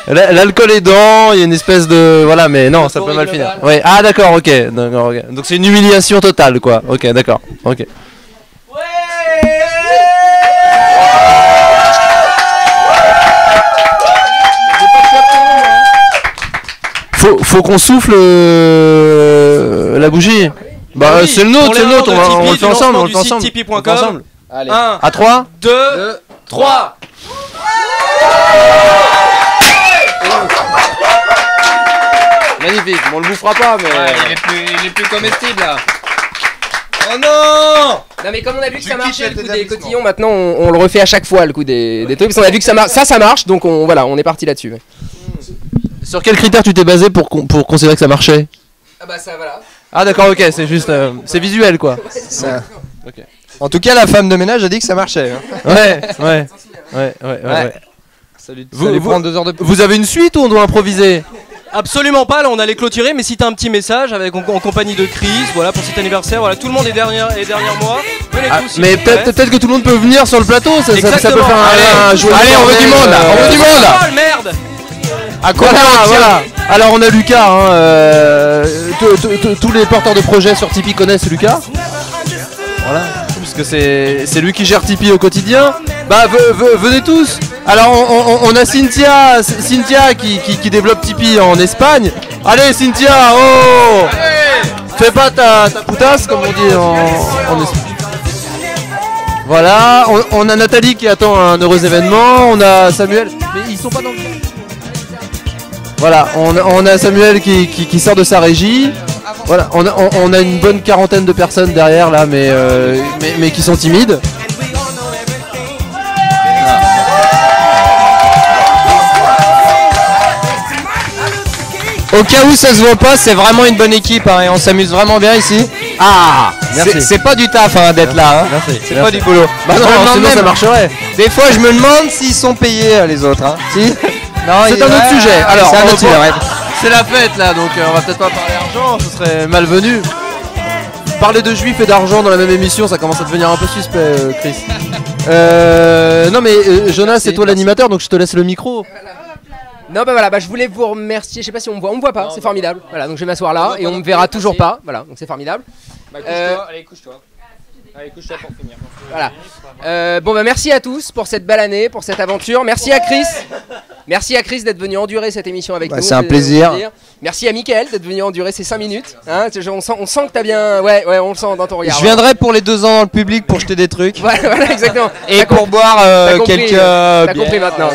[SPEAKER 11] L'alcool aidant, il y a une espèce de... Voilà, mais non, ça peut mal finir. Ouais. Ah d'accord, ok. Donc c'est une humiliation totale, quoi. Ok, d'accord. Ok. Faut qu'on souffle la bougie. Bah
[SPEAKER 5] oui,
[SPEAKER 11] c'est le nôtre, on le fait ensemble,
[SPEAKER 5] on le fait ensemble. Tipeee.com.
[SPEAKER 2] Allez.
[SPEAKER 5] 1,
[SPEAKER 11] à 3,
[SPEAKER 5] 2, 3.
[SPEAKER 3] Magnifique, on le bouffera pas, mais.
[SPEAKER 2] Il est plus comestible là.
[SPEAKER 5] Oh non!
[SPEAKER 1] Non mais comme on a vu que ça marchait le coup des cotillons, maintenant on le refait à chaque fois le coup des trucs parce qu'on a vu que ça marche donc on est parti là-dessus. Ouais.
[SPEAKER 11] Sur quels critères tu t'es basé pour considérer que ça marchait?
[SPEAKER 1] Ah bah ça voilà.
[SPEAKER 11] Ah d'accord, ok, c'est juste... c'est visuel quoi.
[SPEAKER 3] Ça. Okay. En tout cas, la femme de ménage a dit que ça marchait. Hein.
[SPEAKER 11] Ouais.
[SPEAKER 3] Ça lui prend 2 heures de plus.
[SPEAKER 11] Vous avez une suite ou on doit improviser?
[SPEAKER 5] Absolument pas, là on allait clôturer, mais si t'as un petit message avec en compagnie de Chris, voilà pour cet anniversaire, voilà tout le monde est derrière moi. Venez tous.
[SPEAKER 11] Mais peut-être que tout le monde peut venir sur le plateau, ça peut faire un joyeux.
[SPEAKER 3] Allez, on veut du monde là, on veut du monde.
[SPEAKER 5] Merde.
[SPEAKER 3] À quoi
[SPEAKER 11] voilà. Alors on a Lucas, hein, tous les porteurs de projets sur Tipeee connaissent Lucas. Voilà, puisque c'est lui qui gère Tipeee au quotidien. Bah venez tous. Alors on a Cynthia qui développe Tipeee en Espagne. Allez Cynthia, oh allez. Fais pas ta poutasse comme on dit en Espagne. Voilà, on a Nathalie qui attend un heureux événement. On a Samuel, mais ils sont pas dans le... Voilà, on a Samuel qui sort de sa régie. Voilà, on a une bonne quarantaine de personnes derrière là, mais qui sont timides.
[SPEAKER 3] Au cas où ça se voit pas, c'est vraiment une bonne équipe hein, et on s'amuse vraiment bien ici. Ah, c'est pas du taf hein, d'être là. Hein. C'est pas du boulot.
[SPEAKER 11] Bah non, sinon ça marcherait.
[SPEAKER 3] Des fois, je me demande s'ils sont payés les autres. Hein. Si.
[SPEAKER 11] C'est un autre sujet. Alors,
[SPEAKER 3] c'est un autre sujet.
[SPEAKER 11] C'est la fête là, donc on va peut-être pas parler d'argent, ce serait malvenu. Parler de juifs et d'argent dans la même émission, ça commence à devenir un peu suspect, Chris. Non mais Jonas, c'est toi l'animateur, donc je te laisse le micro.
[SPEAKER 1] Non bah voilà, je voulais vous remercier, je sais pas si on me voit pas, c'est formidable. Voilà, donc je vais m'asseoir là et on me verra toujours pas. Voilà, donc c'est formidable.
[SPEAKER 2] Bah couche-toi, allez couche-toi pour finir.
[SPEAKER 1] Voilà. Bon bah merci à tous pour cette belle année, pour cette aventure. Merci à Chris. Merci à Chris d'être venu endurer cette émission avec nous.
[SPEAKER 3] C'est un plaisir.
[SPEAKER 1] Merci à Mickaël d'être venu endurer ces 5 minutes. Hein, on sent que t'as bien... Ouais, on le sent dans ton regard.
[SPEAKER 3] Je viendrai pour les 2 ans dans le public pour jeter des trucs.
[SPEAKER 1] Voilà, exactement.
[SPEAKER 3] Et pour boire quelques...
[SPEAKER 1] T'as compris maintenant.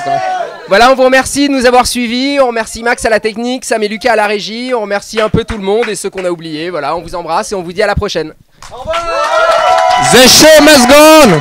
[SPEAKER 1] Voilà, on vous remercie de nous avoir suivis. On remercie Max à la technique, Sam et Lucas à la régie. On remercie un peu tout le monde et ceux qu'on a oubliés. Voilà, on vous embrasse et on vous dit à la prochaine.
[SPEAKER 3] Au revoir. The show must go on.